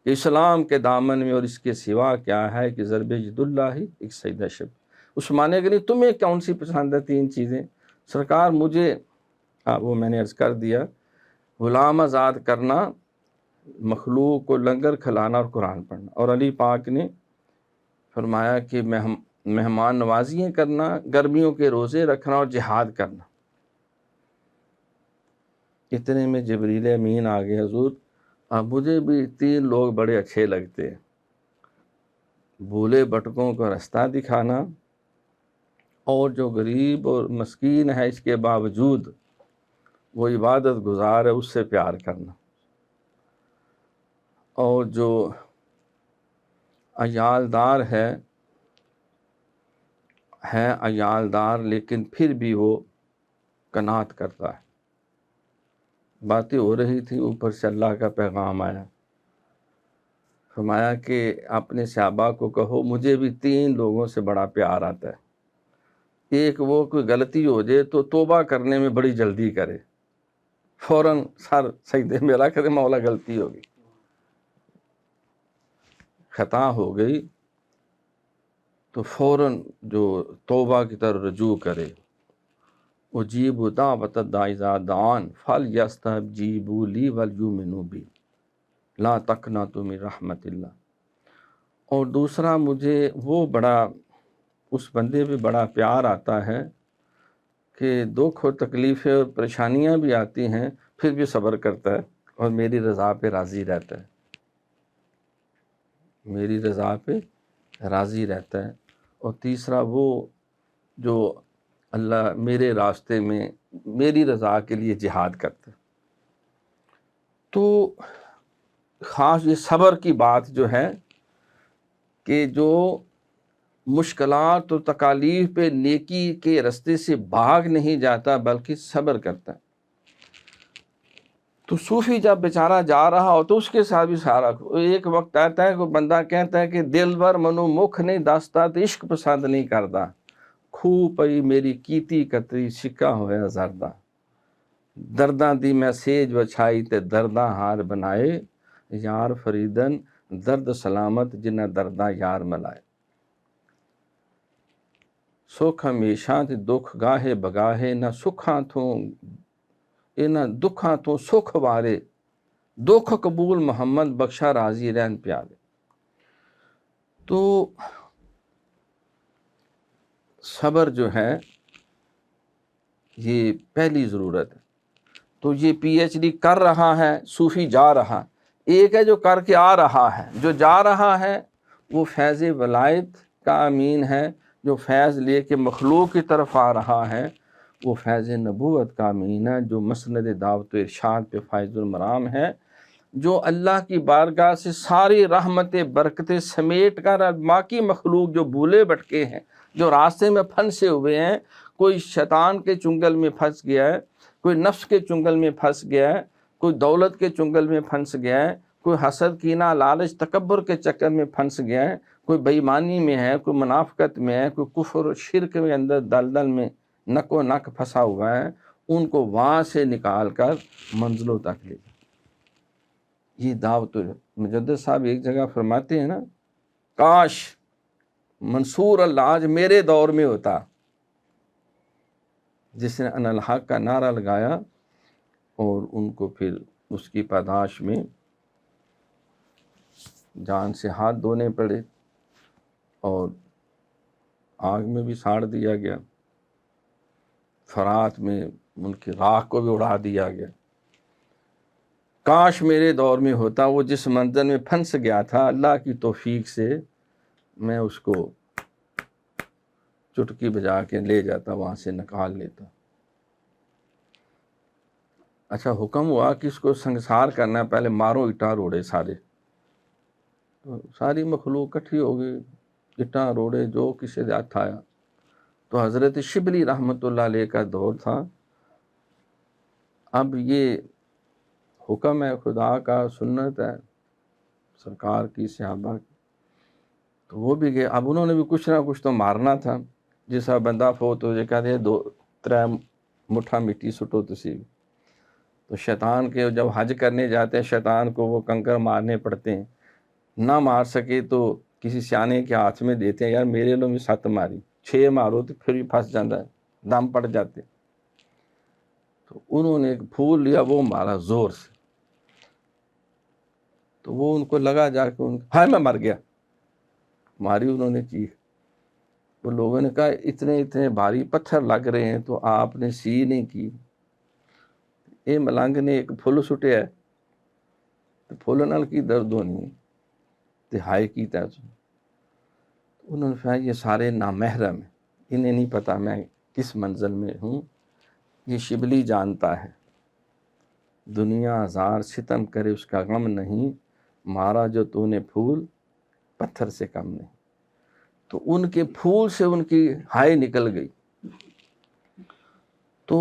کہ اسلام کے دامن میں اور اس کے سوا کیا ہے کہ ضرب جد اللہ ایک سجدہ شب. اس معنی کے لیے تمہیں کون سی پسند ہے 3 چیزیں؟ سرکار مجھے وہ میں نے عرض کر دیا غلام آزاد کرنا، مخلوق کو لنگر کھلانا اور قرآن پڑھنا. اور علی پاک نے فرمایا کہ مہمان نوازیاں کرنا، گرمیوں کے روزے رکھنا اور جہاد کرنا. اتنے میں جبریل امین آ گئے. حضور مجھے بھی 3 لوگ بڑے اچھے لگتے ہیں، بھولے بٹکوں کو راستہ دکھانا، اور جو غریب اور مسکین ہے اس کے باوجود وہ عبادت گزار ہے اس سے پیار کرنا، اور جو عیالدار ہے عیالدار لیکن پھر بھی وہ قناعت کرتا ہے. باتیں ہو رہی تھی، اوپر سے اللہ کا پیغام آیا. فرمایا کہ اپنے صحابہ کو کہو مجھے بھی 3 لوگوں سے بڑا پیار آتا ہے. ایک وہ کوئی غلطی ہو جائے تو توبہ کرنے میں بڑی جلدی کرے، فوراً سر سجدے میں رکھ دے، مولا غلطی ہوگی، خطا ہو گئی تو فوراً جو توبہ کی طرف رجوع کرے. اجیب دعوت الداعی اذا دعان فلیستجیبوا لی ولیؤمنوا بی لا تقنطوا من رحمت اللہ. اور دوسرا مجھے وہ بڑا اس بندے پہ بڑا پیار آتا ہے کہ دکھ اور تکلیفیں اور پریشانیاں بھی آتی ہیں پھر بھی صبر کرتا ہے اور میری رضا پہ راضی رہتا ہے. میری رضا پہ راضی رہتا ہے. اور تیسرا وہ جو اللہ میرے راستے میں میری رضا کے لیے جہاد کرتا ہے. تو خاص یہ صبر کی بات جو ہے کہ جو مشکلات اور تکالیف پہ نیکی کے راستے سے بھاگ نہیں جاتا بلکہ صبر کرتا ہے. تو صوفی جب بیچارہ جا رہا ہو تو اس کے ساتھ بھی سارا ایک وقت آتا ہے کوئی بندہ کہتا ہے کہ دل بر منو مکھ نہیں دستا تو عشق پسند نہیں کرتا، کھو پئی میری کیتی کتری سکا ہویا زردہ، درداں دی میں سیج وچھائی تے درداں ہار بنائے، یار فریدن درد سلامت جنہ درداں یار ملائے. سکھ ہمیشہ تے دکھ گاہے بگاہے نہ سکھاں تھوں انہاں دکھاں تو سکھ وارے، دکھ قبول محمد بخشا راضی رہن پیارے. تو صبر جو ہے یہ پہلی ضرورت ہے. تو یہ پی ایچ ڈی کر رہا ہے صوفی جا رہا، ایک ہے جو کر کے آ رہا ہے. جو جا رہا ہے وہ فیض ولایت کا امین ہے، جو فیض لے کے مخلوق کی طرف آ رہا ہے وہ فیض نبوت کا امین ہے، جو مسند دعوت و ارشاد پہ فائز المرام ہے، جو اللہ کی بارگاہ سے ساری رحمتیں برکتیں سمیٹ کر باقی مخلوق جو بھولے بھٹکے ہیں، جو راستے میں پھنسے ہوئے ہیں، کوئی شیطان کے چنگل میں پھنس گیا ہے، کوئی نفس کے چنگل میں پھنس گیا ہے، کوئی دولت کے چنگل میں پھنس گیا ہے، کوئی حسد کینہ لالچ تکبر کے چکر میں پھنس گیا ہے، کوئی بے ایمانی میں ہے، کوئی منافقت میں ہے، کوئی کفر و شرک میں اندر دلدل میں نک و نک پھنسا ہوا ہے، ان کو وہاں سے نکال کر منزلوں تک لے. یہ دعوت. مجدد صاحب ایک جگہ فرماتے ہیں نا، کاش منصور اللہ آج میرے دور میں ہوتا جس نے انا الحق کا نعرہ لگایا اور ان کو پھر اس کی پاداش میں جان سے ہاتھ دھونے پڑے اور آگ میں بھی ساڑ دیا گیا، فرات میں ان کی راکھ کو بھی اڑا دیا گیا. کاش میرے دور میں ہوتا. وہ جس منزل میں پھنس گیا تھا اللہ کی توفیق سے میں اس کو چٹکی بجا کے لے جاتا، وہاں سے نکال لیتا. اچھا حکم ہوا کہ اس کو سنسار کرنا ہے، پہلے مارو اٹا روڑے سارے، تو ساری مخلوق کٹھی ہو گئی، اٹا روڑے جو کسی دے ہاتھ آیا۔ تو حضرت شبلی رحمۃ اللہ علیہ کا دور تھا۔ اب یہ حکم ہے خدا کا، سنت ہے سرکار کی، صحابہ کی، تو وہ بھی گئے۔ اب انہوں نے بھی کچھ نہ کچھ تو مارنا تھا۔ جیسا بندہ فوت ہو جائے کہتے ہیں 2-3 مٹھا مٹی سٹو تسی، تو شیطان کے جب حج کرنے جاتے ہیں شیطان کو وہ کنکر مارنے پڑتے ہیں، نہ مار سکے تو کسی سیانے کے ہاتھ میں دیتے ہیں، یار میرے لو میں 7 ماری، 6 مارو تو پھر بھی پھنس جاتا ہے، دم پڑ جاتے۔ تو انہوں نے ایک پھول لیا، وہ مارا زور سے، تو وہ ان کو لگا جا کے ہائے میں مر گیا، ماری انہوں نے چیخ۔ وہ لوگوں نے کہا اتنے اتنے بھاری پتھر لگ رہے ہیں تو آپ نے سی نہیں کی، اے ملنگ نے ایک پھول سٹیا ہے تو پھول نال کی درد ہونی ہے، تہائی کیتا ہے۔ انہوں نے کہا یہ سارے نامحرم ہیں، انہیں نہیں پتا میں کس منزل میں ہوں، یہ شبلی جانتا ہے، دنیا ہزار ستم کرے اس کا غم نہیں، مارا جو تو نے پھول پتھر سے کم نہیں۔ تو ان کے پھول سے ان کی ہائے نکل گئی۔ تو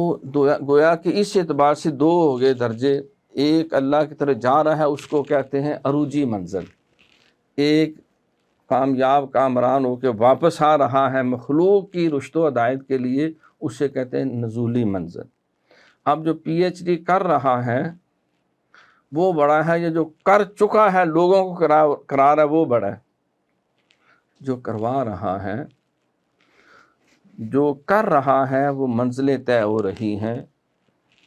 گویا کہ اس اعتبار سے 2 ہو گئے درجے، ایک اللہ کی طرف جا رہا ہے اس کو کہتے ہیں عروجی منزل، ایک کامیاب کامران ہو کے واپس آ رہا ہے مخلوق کی رشد و ہدایت کے لیے، اسے کہتے ہیں نزولی منزل۔ اب جو پی ایچ ڈی کر رہا ہے وہ بڑا ہے، یہ جو کر چکا ہے لوگوں کو کرا رہا ہے وہ بڑا ہے، جو کروا رہا ہے، جو کر رہا ہے وہ منزلیں طے ہو رہی ہیں۔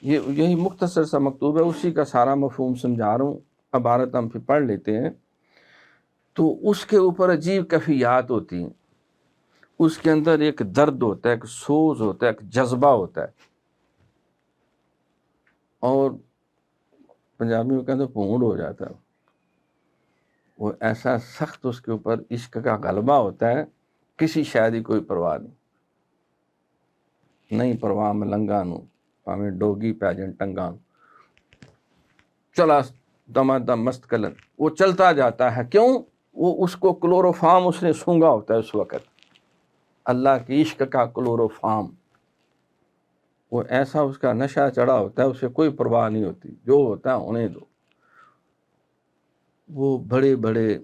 یہی مختصر سا مکتوب ہے، اسی کا سارا مفہوم سمجھا رہا ہوں، عبارت ہم پھر پڑھ لیتے ہیں۔ تو اس کے اوپر عجیب کیفیات ہوتی ہیں، اس کے اندر ایک درد ہوتا ہے، ایک سوز ہوتا ہے، ایک جذبہ ہوتا ہے، اور پنجابی میں کہتے ہیں پونڈ ہو جاتا ہے، وہ ایسا سخت اس کے اوپر عشق کا غلبہ ہوتا ہے، کسی شاید ہی کوئی پرواہ نہیں پرواہ ملنگا نو پاویں ڈوگی پیجن ٹنگان، چلا دما دم مست کلن، وہ چلتا جاتا ہے۔ کیوں؟ وہ اس کو کلوروفارم اس نے سونگا ہوتا ہے اس وقت، اللہ کی عشق کا کلوروفارم، وہ ایسا اس کا نشہ چڑھا ہوتا ہے، اسے کوئی پرواہ نہیں ہوتی، جو ہوتا ہے انہیں دو۔ وہ بڑے بڑے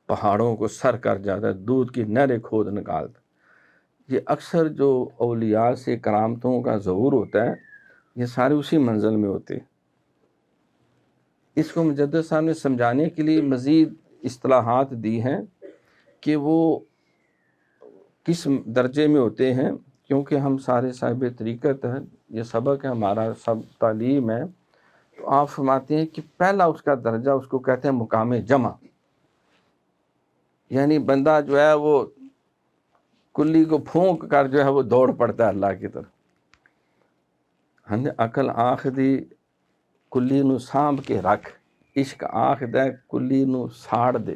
پہاڑوں کو سر کر جاتا ہے، دودھ کی نہریں کھود نکالتا۔ یہ اکثر جو اولیاء سے کرامتوں کا ظہور ہوتا ہے یہ سارے اسی منزل میں ہوتے ہیں۔ اس کو مجدد صاحب نے سمجھانے کے لیے مزید اصطلاحات دی ہیں کہ وہ کس درجے میں ہوتے ہیں، کیونکہ ہم سارے صاحب طریقت ہیں، یہ سبق ہے ہمارا، سب تعلیم ہے۔ تو آپ فرماتے ہیں کہ پہلا اس کا درجہ اس کو کہتے ہیں مقام جمع، یعنی بندہ جو ہے وہ کلی کو پھونک کر جو ہے وہ دوڑ پڑتا ہے اللہ کی طرف۔ ہن عقل آنکھ دی کلی نو سانب کے رکھ، عشق آنکھ دے کلی نو ساڑ دے۔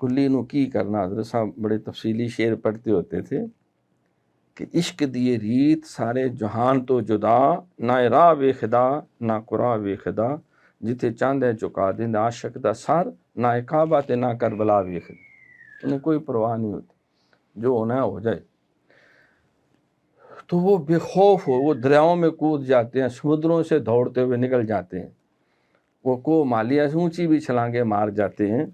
کلی نو کی کرنا، حضرت صاحب بڑے تفصیلی شعر پڑھتے ہوتے تھے کہ عشق دیے ریت سارے جہان تو جدا، نہ راہ وے خدا نہ قرا وے خدا، جتھے چاند ہے چکا دیں عاشق دا سر، نہ کعبہ تے نہ کربلا وے خدا۔ انہیں کوئی پرواہ نہیں ہوتی، جو ہونا ہے ہو جائے۔ تو وہ بے خوف ہو، وہ دریاؤں میں کود جاتے ہیں، سمندروں سے دوڑتے ہوئے نکل جاتے ہیں، وہ کو مالیہ سے اونچی بھی چھلانگیں مار جاتے ہیں،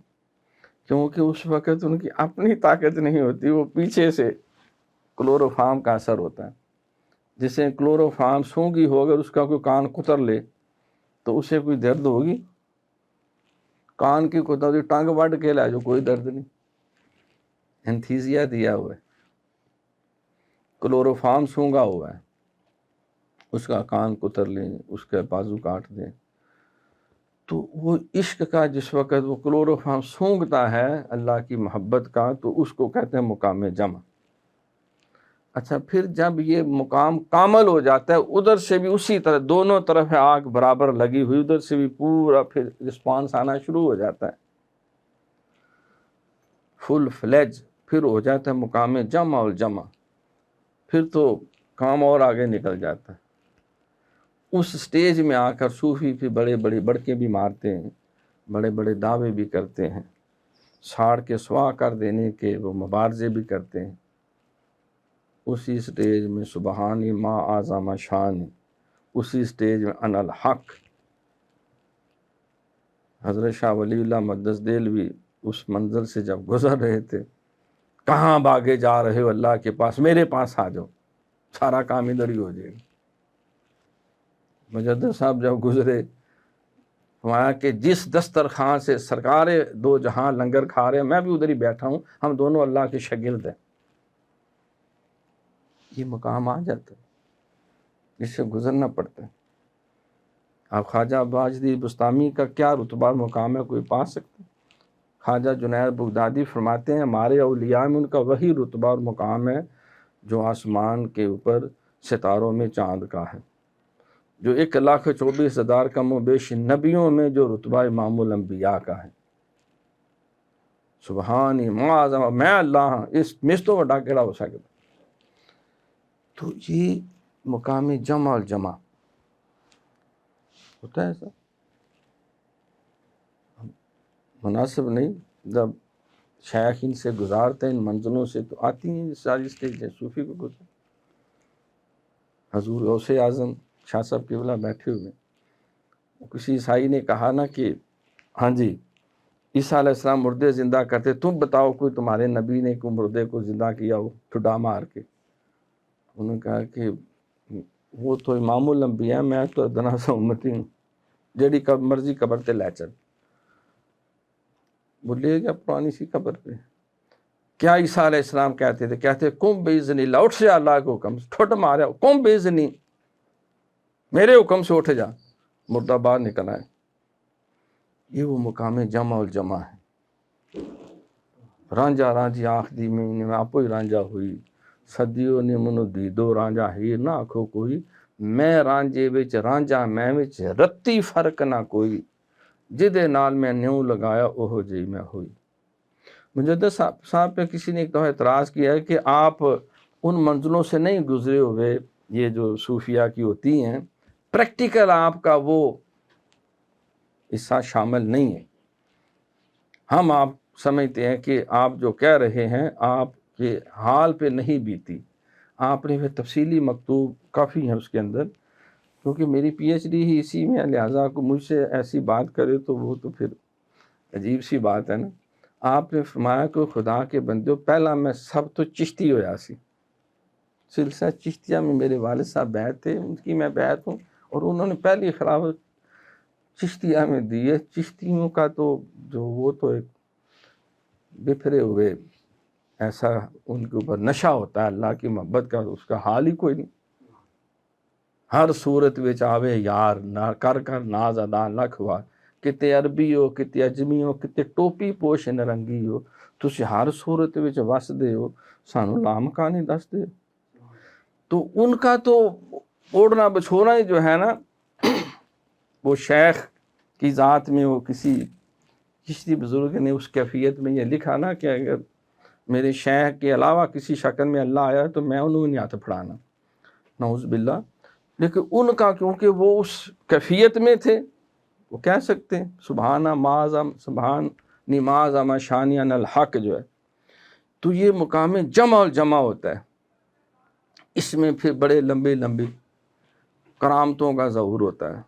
کیونکہ اس وقت ان کی اپنی طاقت نہیں ہوتی، وہ پیچھے سے کلوروفارم کا اثر ہوتا ہے۔ جسے کلوروفارم سونگی ہو، اگر اس کا کوئی کان کتر لے تو اسے کوئی درد ہوگی؟ کان کی کتر ٹانگ وڈ کے لے جو کوئی درد نہیں، انتھیزیا دیا ہوا ہے، کلوروفارم سونگا ہوا ہے، اس کا کان کتر لیں، اس کے بازو کاٹ دیں۔ تو وہ عشق کا جس وقت وہ کلوروفارم سونگتا ہے اللہ کی محبت کا، تو اس کو کہتے ہیں مقام جمع۔ اچھا پھر جب یہ مقام کامل ہو جاتا ہے، ادھر سے بھی اسی طرح دونوں طرف آگ برابر لگی ہوئی، ادھر سے بھی پورا پھر رسپانس آنا شروع ہو جاتا ہے، فل فلیج، پھر ہو جاتا ہے مقام جمع الجمع۔ پھر تو کام اور آگے نکل جاتا ہے۔ اس سٹیج میں آ کر صوفی پھر بڑے بڑے بڑکے بھی مارتے ہیں، بڑے بڑے دعوے بھی کرتے ہیں، ساڑ کے سوا کر دینے کے وہ مبارزے بھی کرتے ہیں۔ اسی سٹیج میں سبحانی ما اعظم شان، اسی سٹیج میں انا الحق۔ حضرت شاہ ولی اللہ مقدس دہلوی اس منزل سے جب گزر رہے تھے، کہاں بھاگے جا رہے ہو اللہ کے پاس، میرے پاس آ جاؤ، سارا کام ادھر ہی ہو جائے گا۔ مجدد صاحب جب گزرے، فرمایا کہ جس دسترخوان سے سرکار دو جہاں لنگر کھا رہے ہیں، میں بھی ادھر ہی بیٹھا ہوں، ہم دونوں اللہ کے شاگرد ہیں۔ یہ مقام آ جاتا ہے، اس سے گزرنا پڑتا ہے۔ آپ خواجہ باجدی بستامی کا کیا رتبہ اور مقام ہے، کوئی پا سکتے؟ خواجہ جنید بغدادی فرماتے ہیں ہمارے اولیاء میں ان کا وہی رتبہ اور مقام ہے جو آسمان کے اوپر ستاروں میں چاند کا ہے، جو 1,24,000 کم و بیش نبیوں میں جو رتبہ امام الانبیاء کا ہے۔ سبحانی معظم، میں اللہ ہاں، اس مس تو وڈا کیڑا ہو سکتا۔ تو یہ مقام جمع الجمع ہوتا ہے، ایسا مناسب نہیں۔ جب شیخ ان سے گزارتے ہیں، ان منزلوں سے، تو آتی ہیں ساری اسٹیجیں صوفی کو گزر۔ حضور غوث اعظم شاہ صاحب قبلہ بیٹھے ہوئے، کسی عیسائی نے کہا نا کہ ہاں جی عیسیٰ علیہ السلام مردے زندہ کرتے، تم بتاؤ کوئی تمہارے نبی نے کوئی مردے کو زندہ کیا ہو ٹھڈا مار کے؟ انہوں نے کہا کہ وہ تو امام الانبیاء، میں تو ادنا سا امتی ہوں، جیڑی مرضی قبر تے لے چل۔ وہ لے گیا پرانی سی قبر پہ۔ کیا عیسیٰ علیہ السلام کہتے تھے؟ کہتے قم باذن اللہ، اٹھ جا اللہ کے حکم سے، ٹھٹ مارا، قم باذنی، میرے حکم سے اٹھ جا، مردہ باہر نکل آئے۔ یہ وہ مقام جمع الجمع ہے۔ رانجا رانجی آنکھ دی میں آپ ہی رانجا ہوئی، صدیوں نے منو دیدو رانجا ہیر نہ آکھو کوئی، میں رانجے وچ رانجا میں وچ رتی فرق نہ کوئی، جدے نال میں نیوں لگایا اوہ جی میں ہوئی۔ مجدد صاحب پہ کسی نے ایک دفعہ اعتراض کیا ہے کہ آپ ان منزلوں سے نہیں گزرے ہوئے، یہ جو صوفیہ کی ہوتی ہیں، پریکٹیکل آپ کا وہ حصہ شامل نہیں ہے۔ ہم آپ سمجھتے ہیں کہ آپ جو کہہ رہے ہیں آپ کے حال پہ نہیں بیتی، آپ نے پھر تفصیلی مکتوب کافی ہیں اس کے اندر، کیونکہ میری پی ایچ ڈی ہی اسی میں، لہٰذا کو مجھ سے ایسی بات کرے تو وہ تو پھر عجیب سی بات ہے نا۔ آپ نے فرمایا کہ خدا کے بندے، پہلا میں سب تو چشتی ہویا سی، سلسلہ چشتیہ میں میرے والد صاحب بیعت تھے، ان کی میں بیعت ہوں، اور انہوں نے پہلی خلافت چشتیہ میں دی ہے۔ چشتیوں کا تو جو وہ تو ایک بکھرے ہوئے ایسا ان کے اوپر نشہ ہوتا ہے اللہ کی محبت کا، اس کا حال ہی کوئی نہیں۔ ہر صورت وچ آوے یار، نہ کر کر ناز ادا لکھ وار، کتے عربی ہو کتے اجمی ہو کتے ٹوپی پوش نرنگی ہو، تسی ہر صورت وچ وس دے ہو، سانو لامکانی دس دے۔ تو ان کا تو اوڑھنا بچھونا ہی جو ہے نا، وہ شیخ کی ذات میں، وہ کسی بزرگ نے اس کیفیت میں یہ لکھا نا کہ اگر میرے شیخ کے علاوہ کسی شکل میں اللہ آیا تو میں انہوں نہیں ہاتھ پھڑانا، نعوذ باللہ۔ لیکن ان کا کیونکہ وہ اس کیفیت میں تھے، وہ کہہ سکتے ہیں سبحانہ معظم، سبحان نمازم شانیان الحق جو ہے۔ تو یہ مقام جمع الجمع ہوتا ہے، اس میں پھر بڑے لمبی لمبی کرامتوں کا ظہور ہوتا ہے،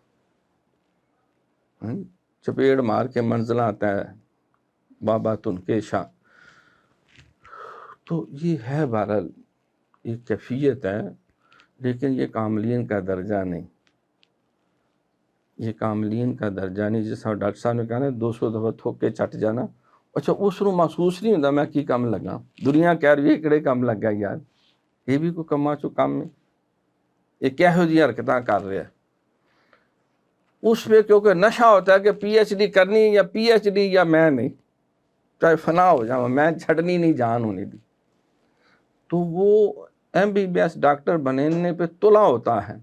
چپیڑ مار کے منزل آتا ہے بابا تن کے شاہ۔ تو یہ ہے بہرحال یہ کیفیت ہے، لیکن یہ کاملین کا درجہ نہیں، یہ کاملین کا درجہ نہیں۔ جس طرح ڈاکٹر صاحب نے کہا نا 200 دفعہ تھوک کے چٹ جانا، اچھا اس نو محسوس نہیں ہوتا میں کی کم لگا، دنیا کہہ رہی ہے کہڑے کم لگا یار، یہ بھی کوئی کما چو کم ہے، یہ کہہو جی حرکتاں کر رہا ہے۔ اس پہ کیونکہ نشہ ہوتا ہے کہ پی ایچ ڈی کرنی یا پی ایچ ڈی یا میں نہیں، چاہے فنا ہو جاؤں، میں چھڑنی نہیں جان ہونی دی۔ تو وہ M B B S doctor بننے پہ تلا ہوتا ہے،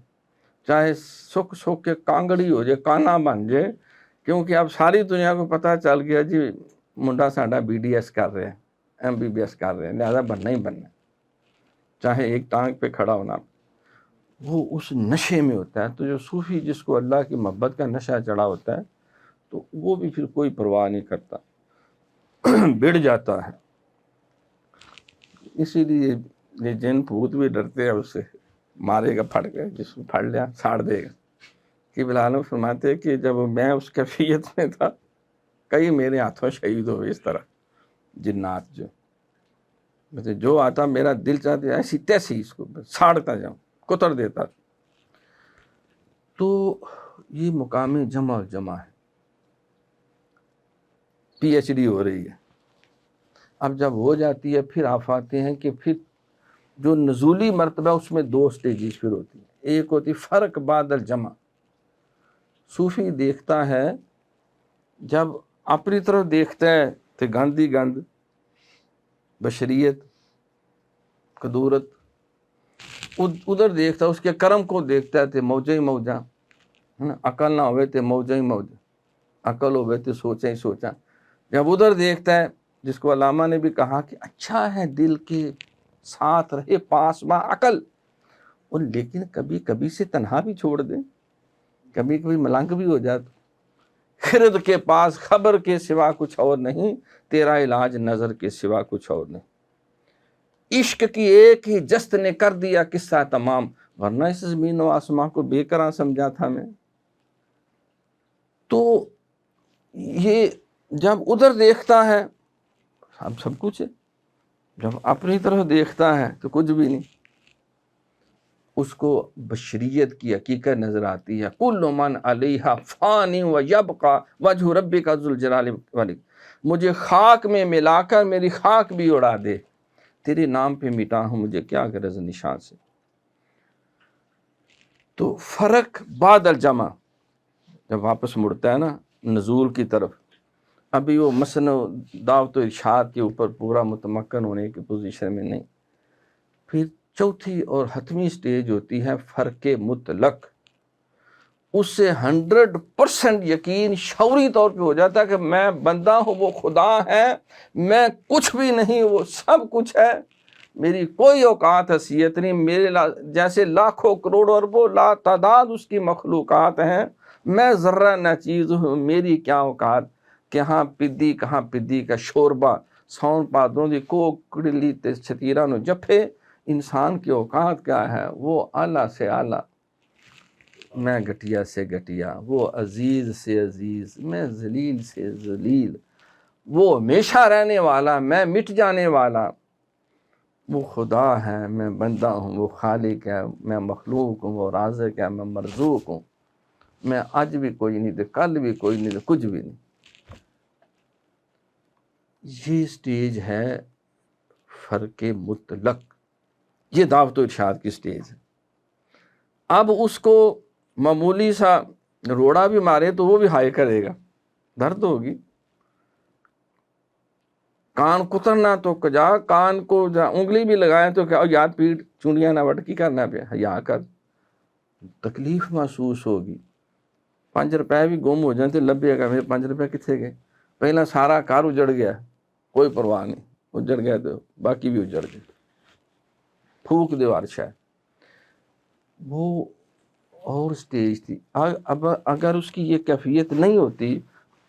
چاہے سکھ سکھ کے کانگڑی ہو جائے، کانا بن جائے، کیونکہ اب ساری دنیا کو پتہ چل گیا جی منڈا ساڈا بی ڈی ایس کر رہے ہیں، ایم بی بی ایس کر رہے ہیں، لہذا بننا ہی بننا، چاہے ایک ٹانگ پہ کھڑا ہونا۔ وہ اس نشے میں ہوتا ہے۔ تو جو صوفی جس کو اللہ کی محبت کا نشہ چڑھا ہوتا ہے تو وہ بھی پھر کوئی پرواہ نہیں کرتا، بڑھ جاتا ہے۔ اسی لیے یہ جن بھوت بھی ڈرتے ہیں اس سے، مارے گا پھڑ گئے، جس کو پھڑ لیا ساڑ دے گا۔ کہ بلال فرماتے ہیں کہ جب میں اس کیفیت میں تھا کئی میرے ہاتھوں شہید ہوئے اس طرح جنات، جو آتا میرا دل چاہتا ایسی تیسی اس کو ساڑتا جاؤں، کتر دیتا۔ تو یہ مقام جمع ہے، پی ایچ ڈی ہو رہی ہے۔ اب جب ہو جاتی ہے پھر آپ آتے ہیں کہ پھر جو نزولی مرتبہ اس میں دو سٹیجز پھر ہوتی ہیں۔ ایک ہوتی فرق بعد الجمع، صوفی دیکھتا ہے جب اپنی طرف دیکھتا ہے تو گند ہی گند، بشریت، قدورت، ادھر دیکھتا ہے اس کے کرم کو دیکھتا ہے تو موجہ ہی موجہ، عقل نہ ہوئے تو موجہ ہی موجہ، عقل ہوئے تو سوچا ہی سوچا۔ جب ادھر دیکھتا ہے جس کو علامہ نے بھی کہا کہ اچھا ہے دل کے ساتھ رہے پاس با عقل، اور لیکن کبھی کبھی سے تنہا بھی چھوڑ دے، کبھی کبھی ملنگ بھی ہو جاتا۔ خرد کے پاس خبر کے سوا کچھ اور نہیں، تیرا علاج نظر کے سوا کچھ اور نہیں۔ عشق کی ایک ہی جست نے کر دیا قصہ تمام، ورنہ اس زمین و آسمان کو بے قرار سمجھا تھا میں۔ تو یہ جب ادھر دیکھتا ہے سب کچھ ہے، جب اپنی طرف دیکھتا ہے تو کچھ بھی نہیں، اس کو بشریت کی حقیقت نظر آتی ہے۔ کل من علیہا فانی و یبقا وجہ ربک ذو الجلال والاکرام، مجھے خاک میں ملا کر میری خاک بھی اڑا دے، تیرے نام پہ مٹا ہوں، مجھے کیا غرض نشان سے۔ تو فرق بعد الجمع جب واپس مڑتا ہے نا نزول کی طرف، ابھی وہ مسن و دعوت و ارشاد کے اوپر پورا متمکن ہونے کی پوزیشن میں نہیں، پھر چوتھی اور حتمی سٹیج ہوتی ہے فرق مطلق۔ اس سے 100% یقین شعوری طور پہ ہو جاتا ہے کہ میں بندہ ہوں، وہ خدا ہے، میں کچھ بھی نہیں، وہ سب کچھ ہے، میری کوئی اوقات حیثیت نہیں، میرے جیسے لاکھوں کروڑوں اربوں لا تعداد اس کی مخلوقات ہیں، میں ذرہ نہ چیز ہوں، میری کیا اوقات، کہاں پدی کا شوربہ سون پادروں دی کوکڑلی تے چھتیرا نو جپے، انسان کی اوقات کیا ہے، وہ اعلیٰ سے اعلیٰ، میں گھٹیا سے گھٹیا، وہ عزیز سے عزیز، میں ذلیل سے ذلیل، وہ ہمیشہ رہنے والا، میں مٹ جانے والا، وہ خدا ہے، میں بندہ ہوں، وہ خالق ہے، میں مخلوق ہوں، وہ رازق ہے، میں مرزوق ہوں، میں آج بھی کوئی نہیں تھے، کل بھی کوئی نہیں تھے، کچھ بھی نہیں۔ یہ سٹیج ہے فرق مطلق، یہ دعوت و ارشاد کی سٹیج ہے۔ اب اس کو معمولی سا روڑا بھی مارے تو وہ بھی ہائے کرے گا، درد ہوگی، کان کترنا تو کجا، کان کو انگلی بھی لگائیں تو کیا یاد پیٹ چونڈیاں نہ وٹکی کرنا پہ حیا کر، تکلیف محسوس ہوگی، 5 روپے بھی گم ہو جائیں تو لبے گا میرے 5 روپے کتنے گئے، پہلا سارا کار اجڑ گیا، کوئی پرواہ نہیں، اجڑ گیا تو باقی بھی اجڑ گئے، پھوک دے عرشہ۔ وہ اور سٹیج تھی۔ اب اگر اس کی یہ کیفیت نہیں ہوتی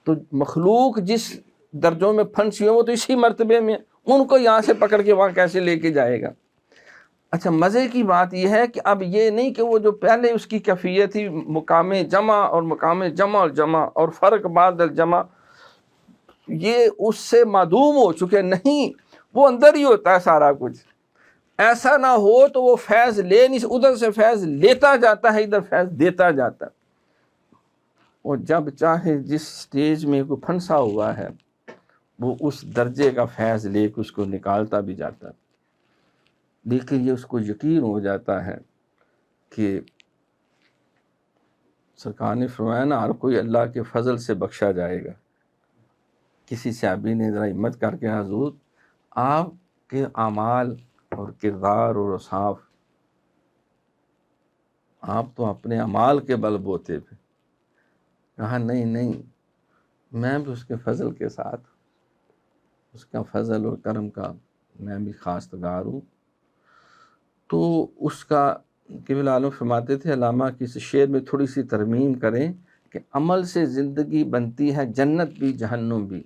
تو مخلوق جس درجوں میں پھنسی ہو وہ تو اسی مرتبے میں، ان کو یہاں سے پکڑ کے وہاں کیسے لے کے جائے گا۔ اچھا مزے کی بات یہ ہے کہ اب یہ نہیں کہ وہ جو پہلے اس کی کیفیت تھی مقام جمع اور مقام جمع اور فرق بعد الجمع، یہ اس سے معدوم ہو چکے، نہیں، وہ اندر ہی ہوتا ہے سارا کچھ۔ ایسا نہ ہو تو وہ فیض لے نہیں، ادھر سے فیض لیتا جاتا ہے، ادھر فیض دیتا جاتا ہے، اور جب چاہے جس سٹیج میں کوئی پھنسا ہوا ہے وہ اس درجے کا فیض لے کے اس کو نکالتا بھی جاتا ہے۔ لیکن یہ اس کو یقین ہو جاتا ہے کہ سرکار نے فرمایا نا ہر کوئی اللہ کے فضل سے بخشا جائے گا۔ کسی صحابی نے ذرا ہمت کر کے حضور آپ کے اعمال اور کردار اور اوصاف، آپ تو اپنے اعمال کے بل بوتے پہ، کہا نہیں، میں بھی اس کے فضل کے ساتھ، اس کا فضل اور کرم کا میں بھی خواستگار ہوں۔ تو اس کا قبلہ عالم فرماتے تھے علامہ کی اس شعر میں تھوڑی سی ترمیم کریں کہ عمل سے زندگی بنتی ہے جنت بھی جہنم بھی،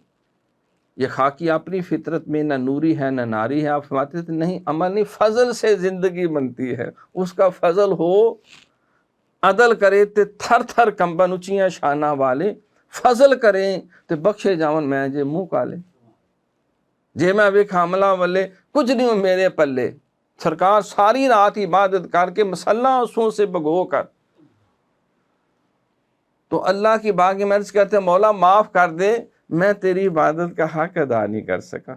یہ خاکی اپنی فطرت میں نہ نوری ہے نہ ناری ہے۔ آپ فرماتے تھے نہیں، عمل نہیں، فضل سے زندگی بنتی ہے، اس کا فضل ہو، عدل کرے تے تھر تھر کمبن اچیاں شانہ والے، فضل کریں تے بخشے جاون میں جے منہ کالے، جے میں ویکھ حملہ والے کچھ نہیں ہو میرے پلے، سرکار ساری رات عبادت کر کے مسلح سوں سے بھگو کر، تو اللہ کی باغ میں عرض کرتے ہیں مولا معاف کر دے، میں تیری عبادت کا حق ادا نہیں کر سکا،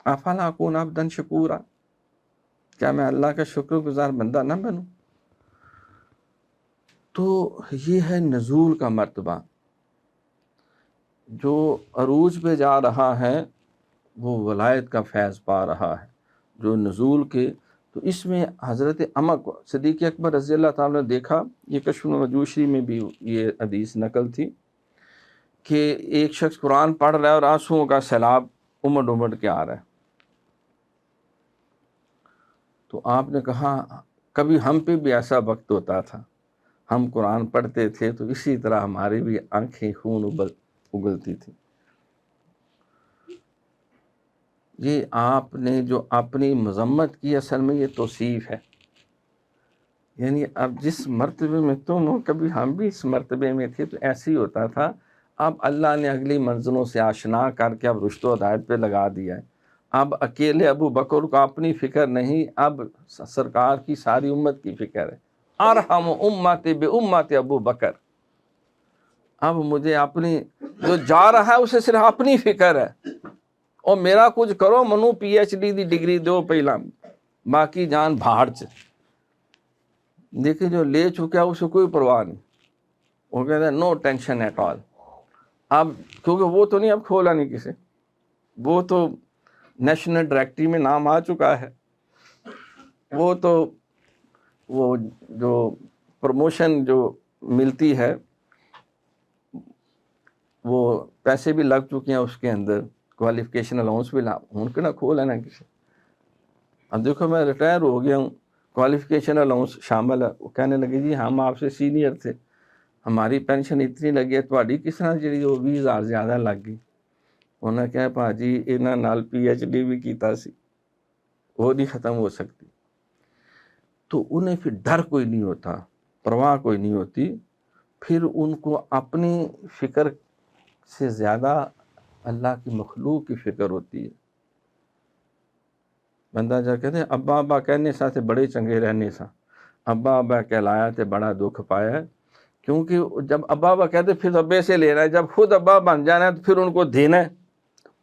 افلا اکون عبدا شکورا، کیا میں اللہ کا شکر گزار بندہ نہ بنوں؟ تو یہ ہے نزول کا مرتبہ، جو عروج پہ جا رہا ہے وہ ولایت کا فیض پا رہا ہے، جو نزول کے، تو اس میں حضرت عمر کو صدیق اکبر رضی اللہ تعالیٰ نے دیکھا، یہ کشف النجوشی میں بھی یہ حدیث نقل تھی کہ ایک شخص قرآن پڑھ رہا ہے اور آنسوؤں کا سیلاب امڑ امڑ کے آ رہا ہے، تو آپ نے کہا کبھی ہم پہ بھی ایسا وقت ہوتا تھا، ہم قرآن پڑھتے تھے تو اسی طرح ہماری بھی آنکھیں خون اگلتی تھی۔ یہ آپ نے جو اپنی مذمت کی اصل میں یہ توصیف ہے، یعنی اب جس مرتبے میں تم ہو کبھی ہم بھی اس مرتبے میں تھے، تو ایسے ہی ہوتا تھا، اب اللہ نے اگلی منزلوں سے آشنا کر کے اب رشد و ہدایت پہ لگا دیا ہے، اب اکیلے ابو بکر کو اپنی فکر نہیں، اب سرکار کی ساری امت کی فکر ہے، ارحم امت بے امت ابو بکر، اب مجھے اپنی جو جا رہا ہے اسے صرف اپنی فکر ہے، اور میرا کچھ کرو منو پی ایچ ڈی دی ڈگری دو پہلا، باقی جان بھاڑ چ، دیکھیں جو لے چکا اسے کوئی پرواہ نہیں، وہ کہتے ہیں نو ٹینشن ایٹ آل، اب کیونکہ وہ تو نہیں اب کھولا نہیں کسی، وہ تو نیشنل ڈائریکٹری میں نام آ چکا ہے، وہ تو وہ جو پروموشن جو ملتی ہے وہ پیسے بھی لگ چکے ہیں اس کے اندر، کوالیفیکیشن الاؤنس بھی ان کے نہ کھول ہے نا کسی، اب دیکھو میں ریٹائر ہو گیا ہوں، کوالیفیکیشن الاؤنس شامل ہے، وہ کہنے لگے جی ہم آپ سے سینئر تھے، ہماری پینشن اتنی لگی ہے، تھوڑی کس طرح جی وہ 20,000 زیادہ لگ گئی، انہوں نے کہا بھاجی انہاں نال پی ایچ ڈی بھی کیتا سی، وہ نہیں ختم ہو سکتی، تو انہیں پھر ڈر کوئی نہیں ہوتا، پرواہ کوئی نہیں ہوتی، پھر ان کو اپنی فکر سے زیادہ اللہ کی مخلوق کی فکر ہوتی ہے۔ بندہ جا کہتے ہیں ابا ابا کہنے سا تے بڑے چنگے رہنے سا، ابا ابا کہلایا تے بڑا دکھ پایا ہے، کیونکہ جب ابا ابا کہتے پھر ابے سے لینا ہے، جب خود ابا بن جانا ہے تو پھر ان کو دینا ہے،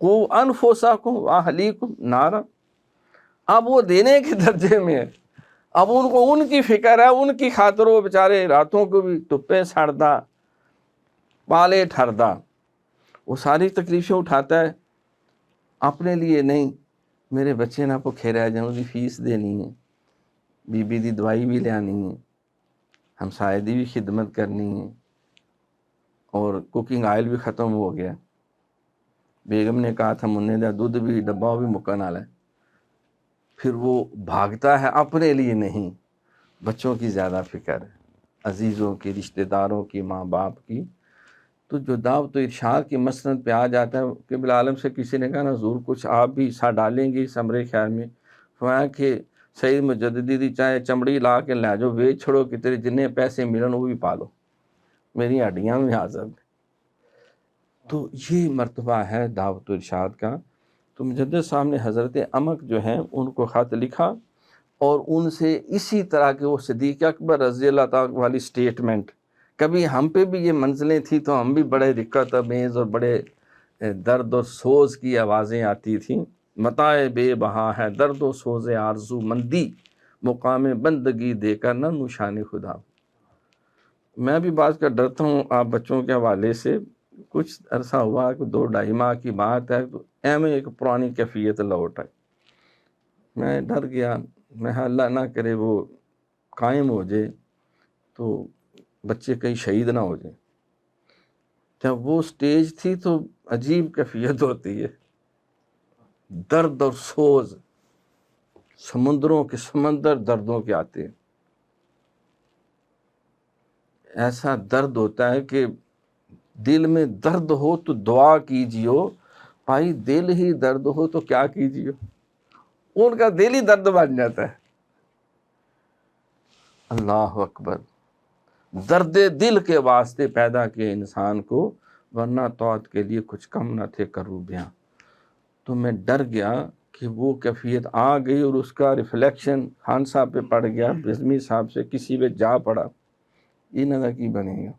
قو انفسکم واہلیکم نارا، اب وہ دینے کے درجے میں ہے، اب ان کو ان کی فکر ہے، ان کی خاطر وہ بیچارے راتوں کو بھی تپے سڑدا پالے ٹھردا، وہ ساری تکلیفیں اٹھاتا ہے، اپنے لیے نہیں، میرے بچے نہ بھکھے رہ جائیں، دی فیس دینی ہے، بی بی دی دوائی بھی لینی ہے، ہمسائے دی بھی خدمت کرنی ہے، اور کوکنگ آئل بھی ختم ہو گیا، بیگم نے کہا تھا منہ دا دودھ بھی ڈبہ بھی مکن والا ہے، پھر وہ بھاگتا ہے اپنے لیے نہیں، بچوں کی زیادہ فکر ہے، عزیزوں کی، رشتہ داروں کی، ماں باپ کی، تو جو دعوت و ارشاد کی مسند پہ آ جاتا ہے کہ بالعالم سے کسی نے کہا نا حضور کچھ آپ بھی حصہ ڈالیں گے اس امر خیر میں، فرمایا کہ سید مجددی دی چاہے چمڑی لا کے لے جاؤ بیچ چھوڑو کہ تیرے جتنے پیسے ملن وہ بھی پالو، میری ہڈیاں بھی حاضر ہیں۔ تو یہ مرتبہ ہے دعوت و ارشاد کا، تو مجدد صاحب نے حضرت عمق جو ہیں ان کو خط لکھا، اور ان سے اسی طرح کے وہ صدیق اکبر رضی اللہ تعالیٰ والی سٹیٹمنٹ، کبھی ہم پہ بھی یہ منزلیں تھیں تو ہم بھی بڑے رقت امیز اور بڑے درد و سوز کی آوازیں آتی تھیں، متاع بے بہا ہے درد و سوز آرزو مندی، مقام بندگی دے کر نہ نشان خدا۔ میں بھی بعض کا ڈرتا ہوں آپ بچوں کے حوالے سے، کچھ عرصہ ہوا کہ 2-2.5 ماہ کی بات ہے، تو میں ایک پرانی کیفیت لوٹ آئی، میں ڈر گیا، میں اللہ نہ کرے وہ قائم ہو جائے تو بچے کہیں شہید نہ ہو جائیں۔ جب وہ سٹیج تھی تو عجیب کیفیت ہوتی ہے، درد اور سوز، سمندروں کے سمندر دردوں کے آتے ہیں. ایسا درد ہوتا ہے کہ دل میں درد ہو تو دعا کیجیو، بھائی دل ہی درد ہو تو کیا کیجیے، ان کا دل ہی درد بن جاتا ہے. اللہ اکبر. درد دل کے واسطے پیدا کیا انسان کو، ورنہ توت کے لیے کچھ کم نہ تھے کروبیاں. تو میں ڈر گیا کہ وہ کیفیت آ گئی اور اس کا ریفلیکشن خان صاحب پہ پڑ گیا، بزمی صاحب سے کسی پہ جا پڑا. انہوں کا کی بنے گا،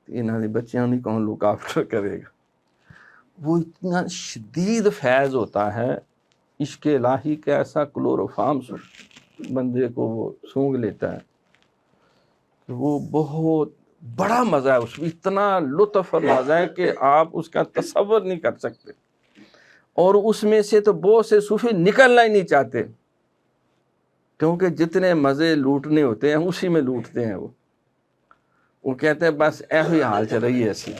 انہوں نے بچیاں نہیں کون لوک آفٹر کرے گا. وہ اتنا شدید فیض ہوتا ہے عشق الہی کا، ایسا کلوروفارم بندے کو وہ سونگ لیتا ہے کہ وہ بہت بڑا مزہ ہے اس میں، اتنا لطف اور مزہ ہے کہ آپ اس کا تصور نہیں کر سکتے. اور اس میں سے تو بہت سے صوفی نکلنا ہی نہیں چاہتے، کیونکہ جتنے مزے لوٹنے ہوتے ہیں اسی میں لوٹتے ہیں. وہ کہتے ہیں بس ایسے حال چل رہی ہے ایسی،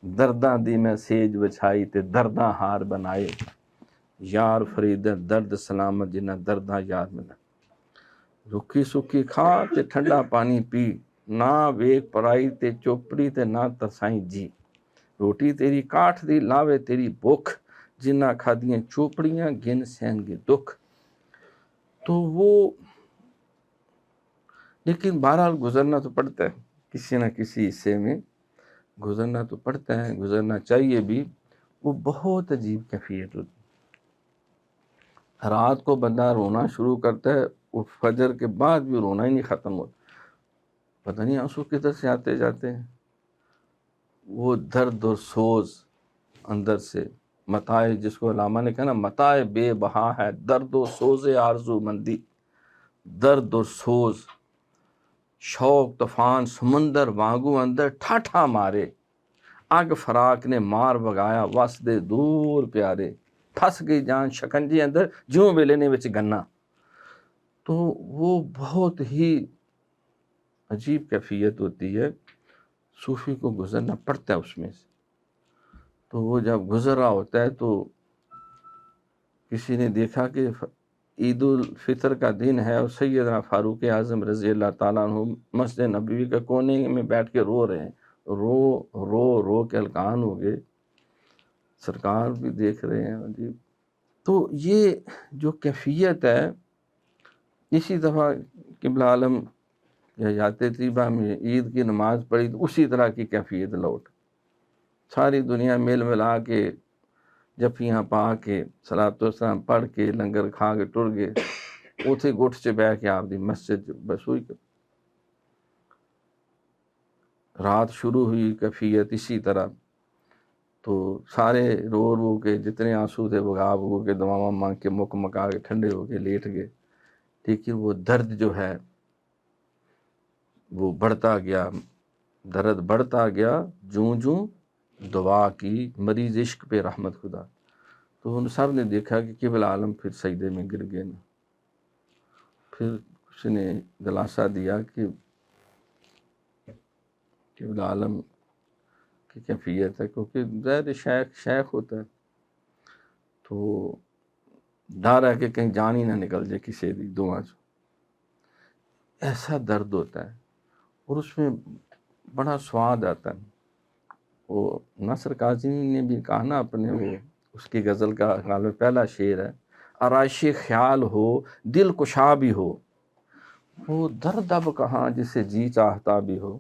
درداں دی میں سیج بچھائی تے درداں ہار بنائے، یار فرید درد سلامت جنہ درداں یار ملا. رکھی سکھی کھا تے ٹھنڈا پانی پی، نہ ویک پرائی تے چوپڑی تے نہ ترسائی جی. روٹی تیری کاٹھ دی لاوے تیری بھوک، جنہ کھادیاں چوپڑیاں گن سہن گے دکھ. تو وہ لیکن بہرحال گزرنا تو پڑتا ہے، کسی نہ کسی حصے میں گزرنا تو پڑتا ہے، گزرنا چاہیے بھی. وہ بہت عجیب کیفیت ہوتی ہے. رات کو بندہ رونا شروع کرتا ہے، وہ فجر کے بعد بھی رونا ہی نہیں ختم ہوتا، پتہ نہیں آنسو کدھر سے آتے جاتے ہیں. وہ درد اور سوز اندر سے، متائے جس کو علامہ نے کہا نا متائے بے بہا ہے، درد و سوز آرزو مندی. درد اور سوز، شوق طوفان سمندر وانگو اندر ٹھاٹھا مارے، اگ فراق نے مار بگایا واسدے دور پیارے. پھنس گئی جان شکنجے اندر جوں ویلنے وچ گنا. تو وہ بہت ہی عجیب کیفیت ہوتی ہے، صوفی کو گزرنا پڑتا ہے اس میں سے. تو وہ جب گزر رہا ہوتا ہے تو کسی نے دیکھا کہ عید الفطر کا دن ہے اور سیدنا فاروق اعظم رضی اللہ تعالیٰ عنہ مسجد نبوی کے کونے میں بیٹھ کے رو رہے ہیں. رو کے ہلکان ہو گئے، سرکار بھی دیکھ رہے ہیں عجیب. تو یہ جو کیفیت ہے، اسی دفعہ قبلہ عالم حیات طیبہ میں عید کی نماز پڑھی تو اسی طرح کی کیفیت لوٹ. ساری دنیا میل ملا کے جفیاں پا کے صلاۃ والسلام پڑھ کے لنگر کھا کے ٹر گئے، اتھے گٹھ چ بہ کے آپ دی مسجد بس ہوئی. رات شروع ہوئی کیفیت اسی طرح، تو سارے رو کے جتنے آنسو تھے بگا بگو کے دعاواں مانگ کے مک مکا کے ٹھنڈے ہو کے لیٹ گئے. لیکن وہ درد جو ہے وہ بڑھتا گیا، درد بڑھتا گیا، جوں جوں دعا کی مریض عشق پہ رحمت خدا. تو ان سب نے دیکھا کہ قبلہ عالم پھر سجدے میں گر گئے نا. پھر اس نے دلاسا دیا کہ قبلہ عالم کی کیفیت ہے، کیونکہ ظاہر شیخ ہوتا ہے تو ڈر ہے کہ کہیں جان ہی نہ نکل جائے کسی دی دعا سے. ایسا درد ہوتا ہے اور اس میں بڑا سواد آتا ہے. وہ ناصر کاظمی نے بھی کہا نا اپنے، وہ اس کی غزل کا غالب پہلا شعر ہے، آرائش خیال ہو دل کشا بھی ہو، وہ درد اب کہاں جسے جی چاہتا بھی ہو.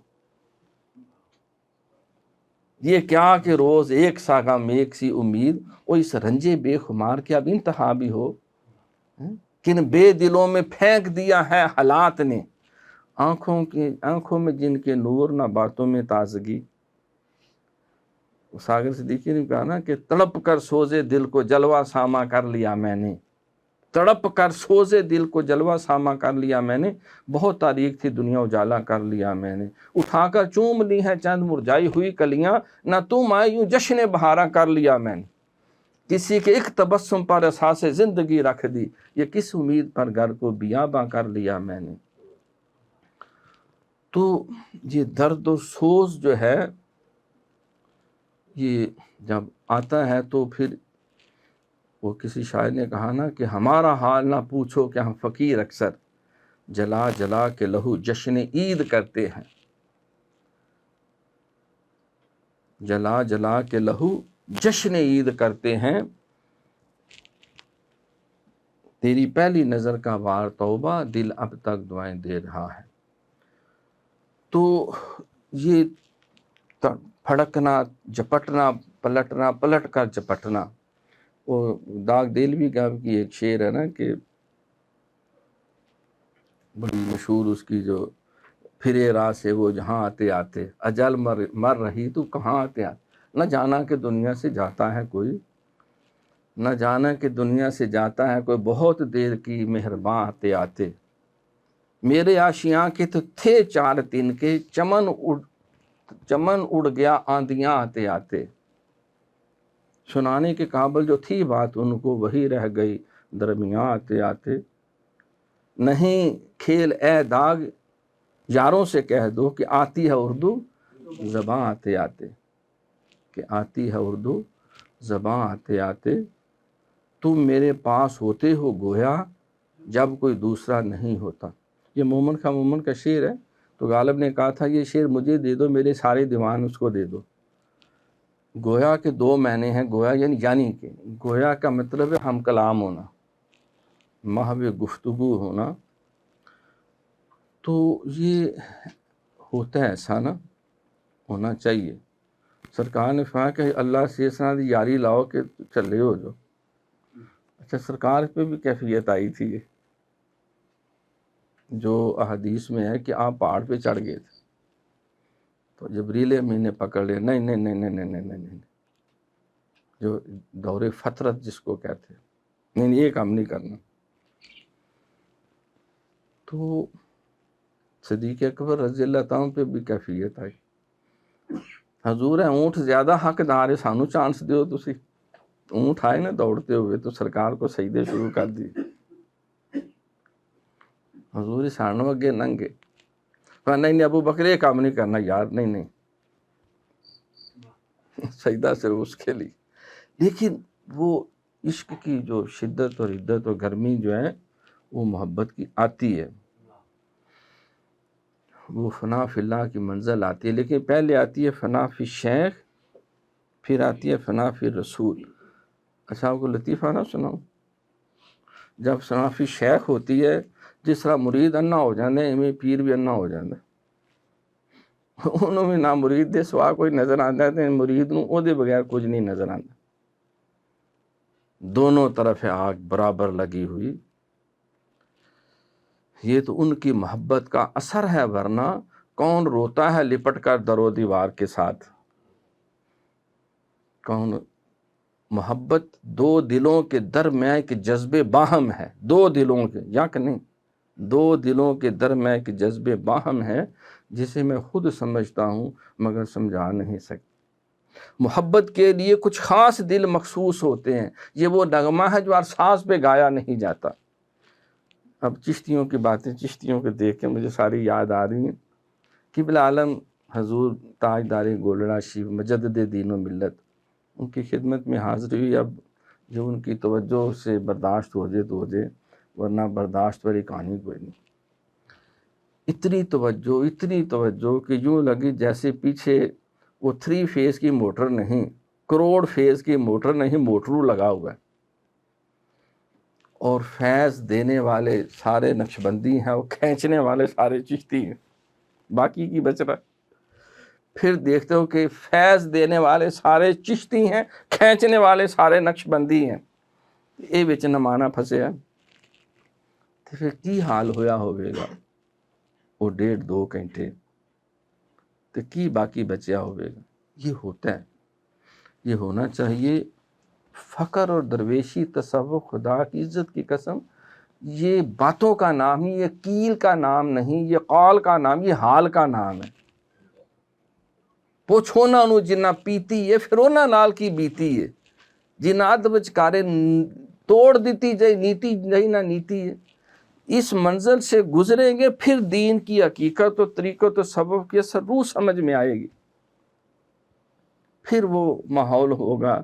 یہ کیا کہ روز ایک سا غم ایک سی امید، وہ اس رنجے بے خمار کے اب انتہا بھی ہو. کن بے دلوں میں پھینک دیا ہے حالات نے، آنکھوں میں جن کے نور نہ باتوں میں تازگی. ساگر صدیقی نے کہا نا کہ تڑپ کر سوزے دل کو جلوہ ساما کر لیا میں نے، تڑپ کر سوزے دل کو جلوہ ساما کر لیا میں نے، بہت تاریک تھی دنیا اجالا کر لیا میں نے. اٹھا کر چوم لی ہیں چند مرجائی ہوئی کلیاں، نہ تم آئی یوں جشن بہارا کر لیا میں نے. کسی کے ایک تبسم پر اساس زندگی رکھ دی، یہ کس امید پر گھر کو بیاباں کر لیا میں نے. تو یہ درد و سوز جو ہے یہ جب آتا ہے تو پھر وہ کسی شاعر نے کہا نا کہ ہمارا حال نہ پوچھو کہ ہم فقیر اکثر جلا جلا کے لہو جشن عید کرتے ہیں، جلا جلا کے لہو جشن عید کرتے ہیں، تیری پہلی نظر کا وار توبہ دل اب تک دعائیں دے رہا ہے۔ تو یہ پھڑکنا، جپٹنا، پلٹنا، پلٹ کر جپٹنا، وہ داغ دلوی کا کی ایک شعر ہے نا کہ بڑی مشہور اس کی، جو پھرے راہ سے وہ جہاں آتے آتے، اجل مر رہی تو کہاں آتے آتے، نہ جانا کہ دنیا سے جاتا ہے کوئی، نہ جانا کہ دنیا سے جاتا ہے کوئی، بہت دیر کی مہرباں آتے آتے، میرے آشیاں کے تو تھے 4 دن کے، چمن اڑ گیا آندیاں آتے آتے، سنانے کے قابل جو تھی بات ان کو وہی رہ گئی درمیاں آتے آتے، نہیں کھیل اے داغ یاروں سے کہہ دو کہ آتی ہے اردو زباں آتے آتے، کہ آتی ہے اردو زباں آتے آتے، تم میرے پاس ہوتے ہو گویا جب کوئی دوسرا نہیں ہوتا۔ یہ مومن خان مومن کا شعر ہے، تو غالب نے کہا تھا یہ شعر مجھے دے دو، میرے سارے دیوان اس کو دے دو۔ گویا کے 2 معنی ہیں، گویا یعنی کہ گویا کا مطلب ہے ہم کلام ہونا، محو گفتگو ہونا، تو یہ ہوتا ہے ایسا نا، ہونا چاہیے۔ سرکار نے فرمایا کہ اللہ سے اس طرح دی یاری لاؤ کہ چلے ہو جو۔ اچھا، سرکار پہ بھی کیفیت آئی تھی یہ، جو احادیث میں ہے کہ آپ پہاڑ پہ چڑھ گئے تھے تو جبریل امین نے پکڑ لیا، نہیں نہیں نہیں نہیں نہیں نہیں نہیں، جو دور فطرت جس کو کہتے ہیں، نہیں یہ کام نہیں کرنا۔ تو صدیق اکبر رضی اللہ تعالیٰ پہ بھی کیفیت آئی، حضور ہے اونٹ زیادہ حقدار ہے، سانو چانس دیو تسی۔ اونٹ آئے نا دوڑتے ہوئے تو سرکار کو سجدے شروع کر دی، حضور سانو اگے ننگے، نہیں نہیں ابو بکر یہ کام نہیں کرنا یار، نہیں نہیں، سجدہ صرف اس کے لیے۔ لیکن وہ عشق کی جو شدت اور عدت اور گرمی جو ہے وہ محبت کی آتی ہے، وہ فنا فی اللہ کی منزل آتی ہے، لیکن پہلے آتی ہے فنا فی شیخ، پھر آتی ہے فنا فی رسول۔ اچھا آپ کو لطیفہ نہ سناؤں، جب فنا فی شیخ ہوتی ہے، جس طرح مرید انا ہو جاندے ایویں پیر بھی انا ہو جاندے، انہوں بھی نہ مرید دے سوا کوئی نظر آتا ہے، تے مرید نوں او دے بغیر کچھ نہیں نظر آتا، دونوں طرف آگ برابر لگی ہوئی۔ یہ تو ان کی محبت کا اثر ہے، ورنہ کون روتا ہے لپٹ کر در و دیوار کے ساتھ؟ کون؟ محبت 2 دلوں کے درمیان کے جذبے باہم ہے، 2 دلوں کے، یا کہ نہیں، 2 دلوں کے درمیان کے جذبے باہم ہے، جسے میں خود سمجھتا ہوں مگر سمجھا نہیں سکتا۔ محبت کے لیے کچھ خاص دل مخصوص ہوتے ہیں، یہ وہ نغمہ ہے جو ارساز پہ گایا نہیں جاتا۔ اب چشتیوں کی باتیں، چشتیوں کے دیکھ کے مجھے ساری یاد آ رہی ہیں۔ قبلہ عالم حضور تاجدار گولڑا شیف مجدد دین و ملت، ان کی خدمت میں حاضر ہوئی۔ اب جو ان کی توجہ سے برداشت ہو جائے تو ہو جائے، ورنہ برداشت والی کہانی کوئی نہیں۔ اتنی توجہ کہ یوں لگی جیسے پیچھے وہ 3 فیز کی موٹر نہیں، کروڑ فیز کی موٹر نہیں، موٹرو لگا ہوا ہے، اور فیض دینے والے سارے نقشبندی ہیں، وہ کھینچنے والے سارے چشتی ہیں، باقی کی بچ رہا ہے۔ پھر دیکھتے ہو کہ فیض دینے والے سارے چشتی ہیں، کھینچنے والے سارے نقشبندی ہیں، یہ بچ نمانا پھنسے ہیں، تو پھر کی حال ہویا ہوئے گا وہ 1.5-2 گھنٹے، تو کی باقی بچیا ہوئے گا۔ یہ ہوتا ہے، یہ ہونا چاہیے۔ فقر اور درویشی تصوف، خدا کی عزت کی قسم، یہ باتوں کا نام ہی، یہ کیل کا نام نہیں، یہ قول کا نام، یہ حال کا نام ہے۔ پوچھو نہ انہوں جنہ پیتی ہے، پھر انہوں نال کی بیتی ہے، جنہ اد وچکارے توڑ دیتی جائے نیتی جائے نہ نیتی ہے۔ اس منزل سے گزریں گے، پھر دین کی حقیقت و طریقت و تصوف کی اثر روح سمجھ میں آئے گی، پھر وہ ماحول ہوگا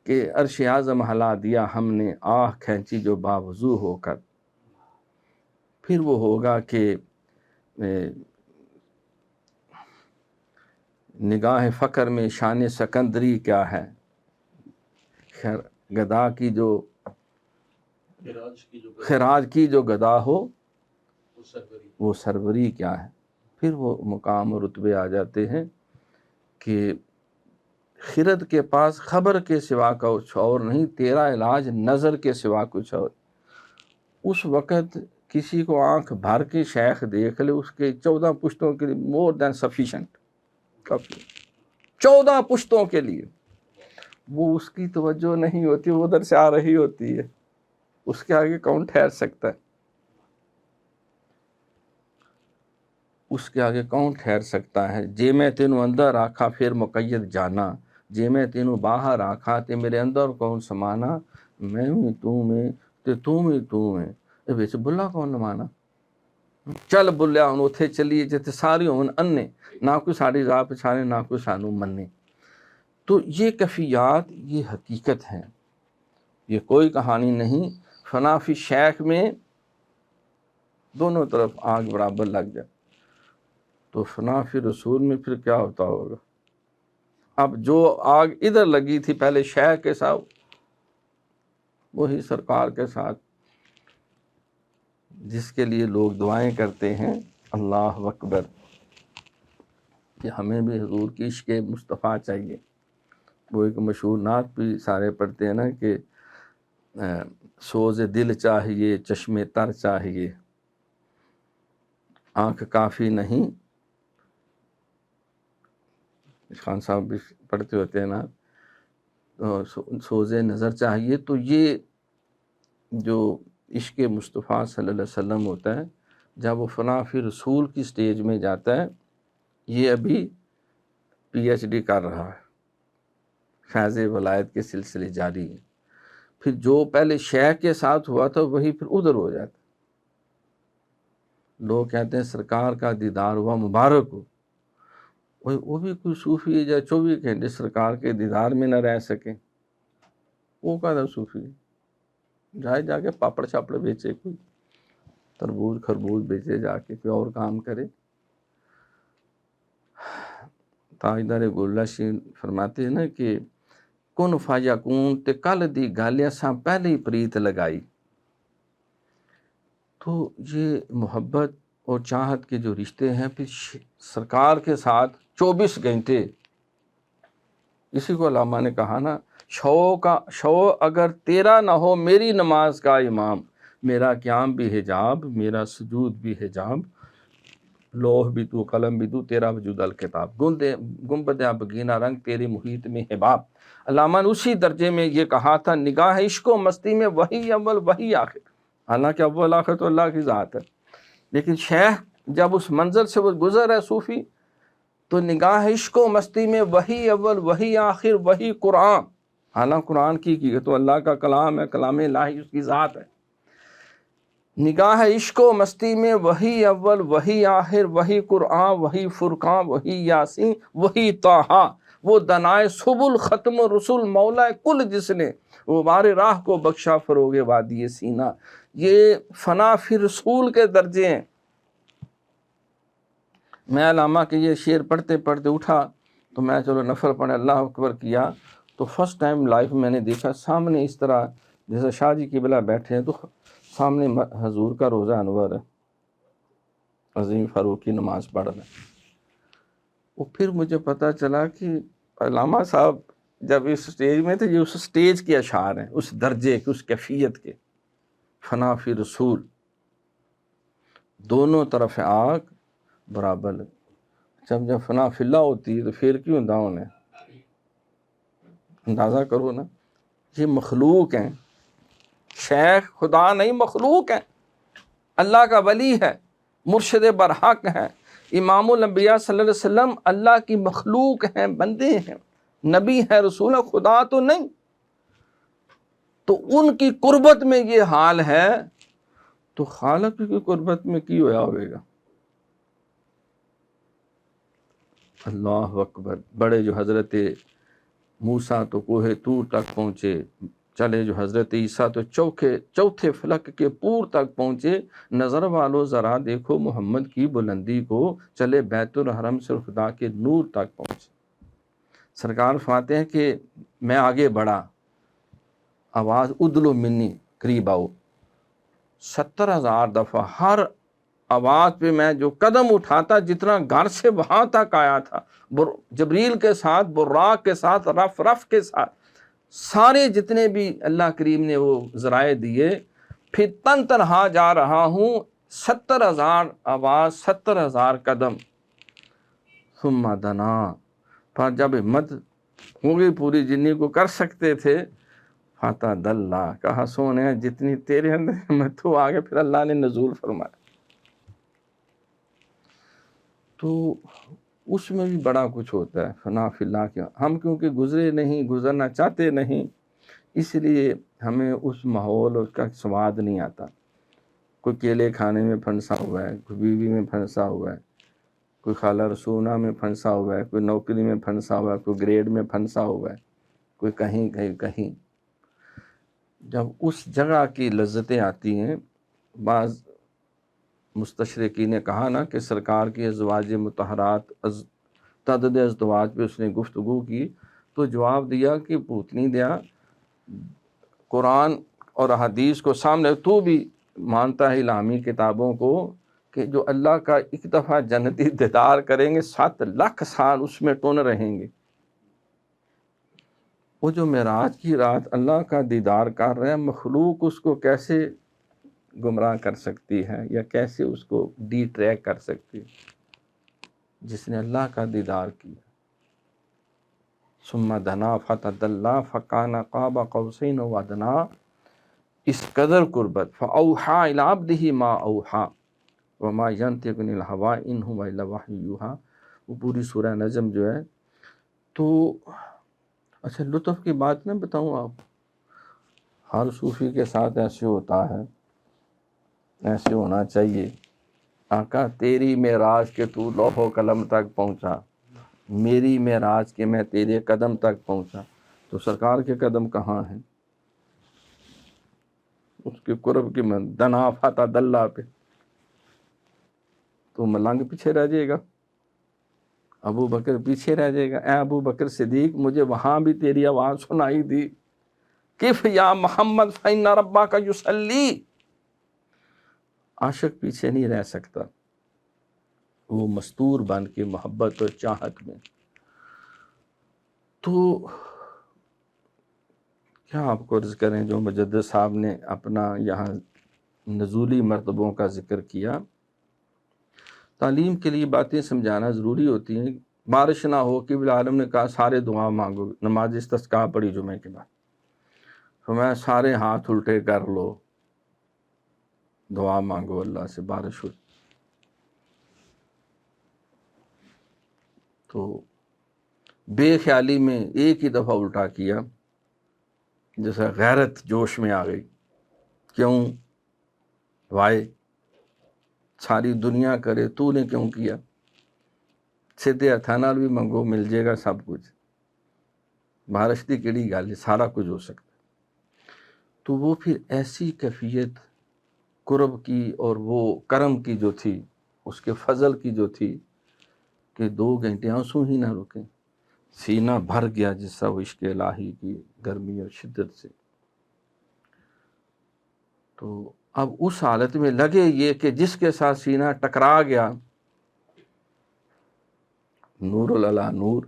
کہ عرش اعظم ہلا دیا ہم نے، آہ کھینچی جو باوضو ہو کر. پھر وہ ہوگا کہ نگاہ فقر میں شان سکندری کیا ہے، گدا کی جو خراج کی جو گدا ہو وہ سروری کیا ہے. پھر وہ مقام اور رتبے آ جاتے ہیں کہ خرد کے پاس خبر کے سوا کچھ اور نہیں، تیرا علاج نظر کے سوا کچھ اور. اس وقت کسی کو آنکھ بھر کے شیخ دیکھ لے، اس کے 14 پشتوں کے لیے مور دین سفیشنٹ، کافی. 14 پشتوں کے لیے وہ اس کی توجہ نہیں ہوتی، وہ ادھر سے آ رہی ہوتی ہے، اس کے آگے کون ٹھہر سکتا ہے؟ اس کے آگے کون ٹھہر سکتا ہے؟ جے میں تینوں اندر آکھا پھر مقید جانا، جے میں تینوں باہر آکھا تے میرے اندر کون سمانا، میں ہی تو میں تے تم ہی تو میں، اے وچ بلا کون نمانا. چل بلیا ہن اوتھے چلیے جتے سارے ہون انے، نہ کوئی ساڈی راہ پچھانے نہ کوئی سانو مننے. تو یہ کیفیات یہ حقیقت ہیں، یہ کوئی کہانی نہیں. فنا فی شیخ میں دونوں طرف آگ برابر لگ جائے تو فنا فی رسول میں پھر کیا ہوتا ہوگا؟ اب جو آگ ادھر لگی تھی پہلے شیخ کے ساتھ، وہی سرکار کے ساتھ، جس کے لیے لوگ دعائیں کرتے ہیں اللہ اکبر کہ ہمیں بھی حضور کی عشق مصطفیٰ چاہیے. وہ ایک مشہور نعت بھی سارے پڑھتے ہیں نا کہ سوز دل چاہیے، چشم تر چاہیے، آنکھ کافی نہیں. خان صاحب بھی پڑھتے ہوتے ہیں نا، سوز نظر چاہیے. تو یہ جو عشق مصطفیٰ صلی اللہ علیہ وسلم ہوتا ہے، جب وہ فنا فی رسول کی سٹیج میں جاتا ہے، یہ ابھی پی ایچ ڈی کر رہا ہے، فیض ولایت کے سلسلے جاری ہے. پھر جو پہلے شیخ کے ساتھ ہوا تھا وہی پھر ادھر ہو جاتا. لوگ کہتے ہیں سرکار کا دیدار ہوا، مبارک ہو. وہ بھی کوئی صوفی ہے جو 24 گھنٹے سرکار کے دیدار میں نہ رہ سکے، وہ کہا تھا صوفی جائے جا کے پاپڑ چھاپڑ بیچے، کوئی تربوز خربوز بیچے، جا کے کوئی اور کام کرے. تاجدار گولڑا شیر فرماتے ہیں نا کہ کن فیکون تے کل دی گل اساں پہلے ہی پریت لگائی. تو یہ محبت اور چاہت کے جو رشتے ہیں پھر سرکار کے ساتھ 24 گھنٹے. اسی کو علامہ نے کہا نا، شو اگر تیرا نہ ہو میری نماز کا امام، میرا قیام بھی حجاب، میرا سجود بھی حجاب، لوح بھی تو قلم بھی تو، تیرا وجود الکتاب، گنبد بگینا رنگ تیرے محیط میں حباب. علامہ نے اسی درجے میں یہ کہا تھا، نگاہ عشق و مستی میں وہی اول وہی آخر. حالانکہ اول آخر تو اللہ کی ذات ہے، لیکن شیخ جب اس منظر سے وہ گزر ہے صوفی، تو نگاہ عشق و مستی میں وہی اول وہی آخر وہی قرآن. حالانکہ قرآن کی تو اللہ کا کلام ہے، کلام الہی اس کی ذات ہے. نگاہ عشق و مستی میں وہی اول وہی آخر وہی قرآن وہی فرقان وہی یاسین وہی طٰہٰ. وہ دنائے سبل ختم رسول مولا کل جس نے وہ بارے راہ کو بخشا فروغ وادی سینہ. یہ فنا فی رسول کے درجے ہیں. میں علامہ کے یہ شعر پڑھتے پڑھتے اٹھا تو میں چلو نفل پڑھے، اللہ اکبر کیا تو فرسٹ ٹائم لائف میں نے دیکھا سامنے اس طرح جیسے شاہ جی کی بلا بیٹھے ہیں، تو سامنے حضور کا روزہ انور ہے، عظیم فاروق کی نماز پڑھ رہے ہیں. وہ پھر مجھے پتہ چلا کہ علامہ صاحب جب اس سٹیج میں تھے، یہ اس سٹیج کے اشعار ہیں، اس درجے کے، اس کیفیت کے. فنا فی رسول، دونوں طرف آگ برابر. جب فنا فی اللہ ہوتی ہے تو پھر کیوں داؤن ہے؟ اندازہ کرو نا. یہ مخلوق ہیں، شیخ خدا نہیں مخلوق ہیں. اللہ کا ولی ہے، مرشد برحق ہے، امام الانبیاء صلی اللہ علیہ وسلم اللہ کی مخلوق ہیں، بندے ہیں، نبی ہے، رسول ہے، خدا تو نہیں. تو ان کی قربت میں یہ حال ہے تو خالق کی قربت میں کی ہوا ہوئے گا. اللہ اکبر. بڑے جو حضرت موسیٰ تو کوہ طور تک پہنچے، چلے جو حضرت عیسیٰ تو چوتھے فلک کے پور تک پہنچے، نظر والو ذرا دیکھو محمد کی بلندی کو، چلے بیت الحرم سے خدا کے نور تک پہنچے۔ سرکار فرماتے ہیں کہ میں آگے بڑھا، آواز ادلو منی، قریب آؤ، 70,000 دفعہ ہر آواز پہ میں جو قدم اٹھاتا، جتنا گھر سے وہاں تک آیا تھا، جبریل کے ساتھ، براق کے ساتھ، رف کے ساتھ، سارے جتنے بھی اللہ کریم نے وہ ذرائع دیے، پھر تنہا جا رہا ہوں، 70,000 آواز، 70,000 قدم۔ ثم دنا، پر جب ہمت ہو گئی پوری جنی کو کر سکتے تھے، فاتا دلہ، کہا سونے جتنی تیرے اندر ہمت ہو آگے، پھر اللہ نے نزول فرمایا۔ تو اس میں بھی بڑا کچھ ہوتا ہے، فنا فی اللہ کیا، ہم کیونکہ گزرے نہیں، گزرنا چاہتے نہیں، اس لیے ہمیں اس ماحول اس کا سواد نہیں آتا۔ کوئی کیلے کھانے میں پھنسا ہوا ہے، کوئی بیوی میں پھنسا ہوا ہے، کوئی خالہ رسولہ میں پھنسا ہوا ہے، کوئی نوکری میں پھنسا ہوا ہے، کوئی گریڈ میں پھنسا ہوا ہے، کوئی کہیں۔ جب اس جگہ کی لذتیں آتی ہیں، بعض مستشرقین نے کہا نا کہ سرکار کی ازواج مطہرات تعدد ازدواج پہ اس نے گفتگو کی، تو جواب دیا کہ پوتنی دیا، قرآن اور حدیث کو سامنے، تو بھی مانتا ہے الہامی کتابوں کو کہ جو اللہ کا ایک دفعہ جنتی دیدار کریں گے 7 لاکھ سال اس میں ٹون رہیں گے۔ وہ جو معراج کی رات اللہ کا دیدار کر رہے ہیں، مخلوق اس کو کیسے گمراہ کر سکتی ہے، یا کیسے اس کو ڈی ٹریک کر سکتی ہے، جس نے اللہ کا دیدار کیا۔ ثم دنا فتدلی فکان قاب قوسین و ادنا، اس قدر قربت، فاوحا الی عبدہ ما اوحا وما ینطق عن الہوی ان هو الا وحی یوحی۔ وہ پوری سورہ نجم جو ہے، تو اچھا لطف کی بات نہ بتاؤں، آپ ہر صوفی کے ساتھ ایسے ہوتا ہے، ایسے ہونا چاہیے۔ آقا تیری معراج کے تو لوح و قلم تک پہنچا، میری معراج کے میں تیرے قدم تک پہنچا، تو سرکار کے قدم کہاں ہیں؟ اس کے قرب کی من دنا فتح اللہ پہ تو ملنگ پیچھے رہ جائے گا، ابو بکر پیچھے رہ جائے گا۔ اے ابو بکر صدیق، مجھے وہاں بھی تیری آواز سنائی دی، کف یا محمد فإن ربک یصلی۔ عاشق پیچھے نہیں رہ سکتا، وہ مستور بن کے محبت اور چاہت میں۔ تو کیا آپ کو عرض کریں، جو مجدد صاحب نے اپنا یہاں نزولی مرتبوں کا ذکر کیا، تعلیم کے لیے باتیں سمجھانا ضروری ہوتی ہیں۔ بارش نہ ہو کہ بالعالم نے کہا سارے دعا مانگو، نماز استسقاء پڑھی جمعے کے بعد، فرمایا سارے ہاتھ الٹے کر لو، دعا مانگو اللہ سے بارش ہو۔ تو بے خیالی میں ایک ہی دفعہ الٹا کیا، جیسا غیرت جوش میں آ گئی، کیوں وائے ساری دنیا کرے، تو نے کیوں کیا؟ سیدھے ہتھاں نال بھی منگو مل جائے گا سب کچھ، بارش دی کیڑی گل ہے، سارا کچھ ہو سکتا ہے۔ تو وہ پھر ایسی کیفیت قرب کی اور وہ کرم کی جو تھی، اس کے فضل کی جو تھی، کہ 2 گھنٹے آنسو ہی نہ رکیں، سینہ بھر گیا جس طرح وہ عشق الہی کی گرمی اور شدت سے۔ تو اب اس حالت میں لگے یہ کہ جس کے ساتھ سینہ ٹکرا گیا، نور اللہ نور،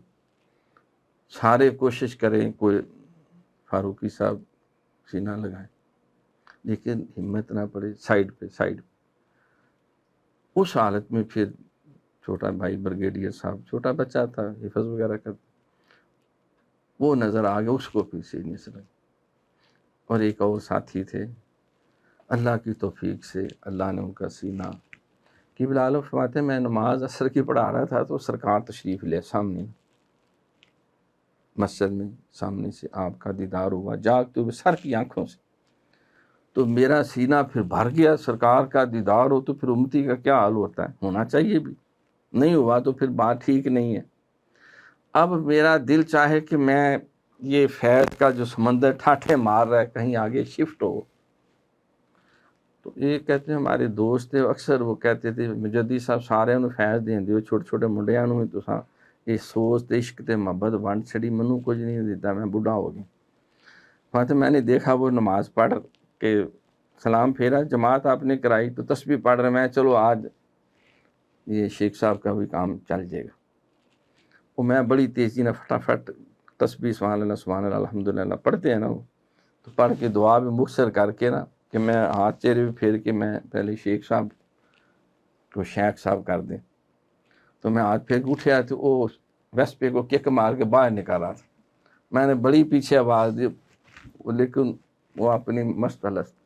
سارے کوشش کریں کوئی فاروقی صاحب سینہ لگائیں، لیکن ہمت نہ پڑے، سائیڈ پہ۔ اس حالت میں پھر چھوٹا بھائی بریگیڈیئر صاحب، چھوٹا بچہ تھا، حفظ وغیرہ کرتا، وہ نظر آ گیا، اس کو پھر سینے سے لگا۔ اور ایک اور ساتھی تھے، اللہ کی توفیق سے اللہ نے ان کا سینہ، کہ بلال فرماتے ہیں میں نماز عصر کی پڑھا رہا تھا تو سرکار تشریف لے سامنے مسجد میں، سامنے سے آپ کا دیدار ہوا جاگتے ہوئے سر کی آنکھوں سے، تو میرا سینہ پھر بھر گیا۔ سرکار کا دیدار ہو تو پھر امتی کا کیا حال ہوتا ہے، ہونا چاہیے بھی، نہیں ہوا تو پھر بات ٹھیک نہیں ہے۔ اب میرا دل چاہے کہ میں یہ فیض کا جو سمندر ٹھاٹھے مار رہا ہے کہیں آگے شفٹ ہو. تو یہ کہتے ہیں ہمارے دوست تھے اکثر وہ کہتے تھے مجدی صاحب سارے انہوں فیض دیں دیو چھوٹے چھوٹے منڈیاں بھی تو یہ سوچ تے عشق تے محبت ونڈ چھڑی منو کچھ نہیں دیتا میں بوڑھا ہو گیا. بات میں نے دیکھا وہ نماز پڑھ کے سلام پھیرا جماعت آپ نے کرائی تو تسبیح پڑھ رہے میں چلو آج یہ شیخ صاحب کا بھی کام چل جائے گا. وہ میں بڑی تیزی نہ فٹافٹ تسبیح سبحان اللہ الحمدللہ پڑھتے ہیں نا وہ تو پڑھ کے دعا بھی مختصر کر کے نا کہ میں ہاتھ چہرے بھی پھیر کے میں پہلے شیخ صاحب کو شیخ صاحب کر دیں. تو میں ہاتھ پھیر کے اٹھیا تو وہ ویسپے کو کک مار کے باہر نکال رہا تھا. میں نے بڑی پیچھے آواز دی لیکن وہ اپنی مست الست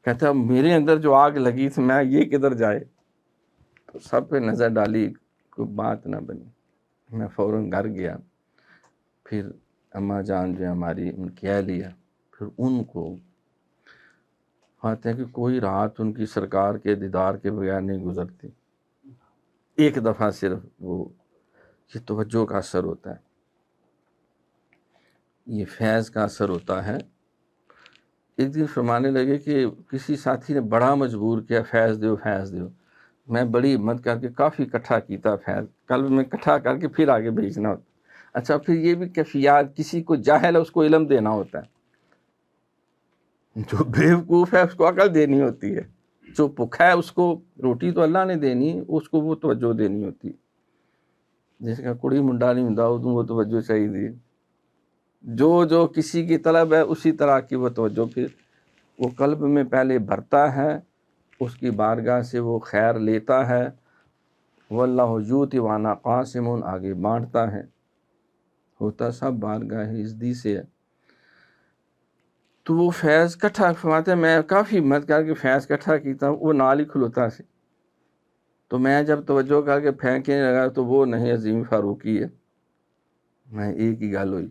کہتا میرے اندر جو آگ لگی تھی میں یہ کدھر جائے. تو سب پہ نظر ڈالی کوئی بات نہ بنی. میں فوراً گھر گیا. پھر اماں جان جو ہماری ان کہہ لیا. پھر ان کو آتے ہیں کہ کوئی رات ان کی سرکار کے دیدار کے بغیر نہیں گزرتی. ایک دفعہ صرف وہ یہ توجہ کا اثر ہوتا ہے, یہ فیض کا اثر ہوتا ہے. ایک دن فرمانے لگے کہ کسی ساتھی نے بڑا مجبور کیا فیض دیو فیض دیو. میں بڑی ہمت کر کے کافی اکٹھا کیتا فیض قلب میں اکٹھا کر کے پھر آگے بھیجنا ہوتا. اچھا پھر یہ بھی کیفیات کسی کو جاہل ہے اس کو علم دینا ہوتا ہے, جو بیوقوف ہے اس کو عقل دینی ہوتی ہے, جو بھوکا ہے اس کو روٹی تو اللہ نے دینی اس کو وہ توجہ دینی ہوتی ہے. جس کا کڑی منڈا نہیں ہوندا ادوں وہ توجہ چاہیے. جو کسی کی طلب ہے اسی طرح کی وہ توجہ پھر وہ قلب میں پہلے بھرتا ہے, اس کی بارگاہ سے وہ خیر لیتا ہے. واللہ یؤتی وانا قاسم آگے بانٹتا ہے, ہوتا سب بارگاہ عزتی سے ہے. تو وہ فیض کٹھا فرماتے ہیں میں کافی ہمت کر کے فیض کٹھا کیتا وہ نال ہی کھلوتا سی. تو میں جب توجہ کر کے پھینکنے لگا تو وہ نہیں عظیم فاروقی ہے. میں ایک ہی گل ہوئی,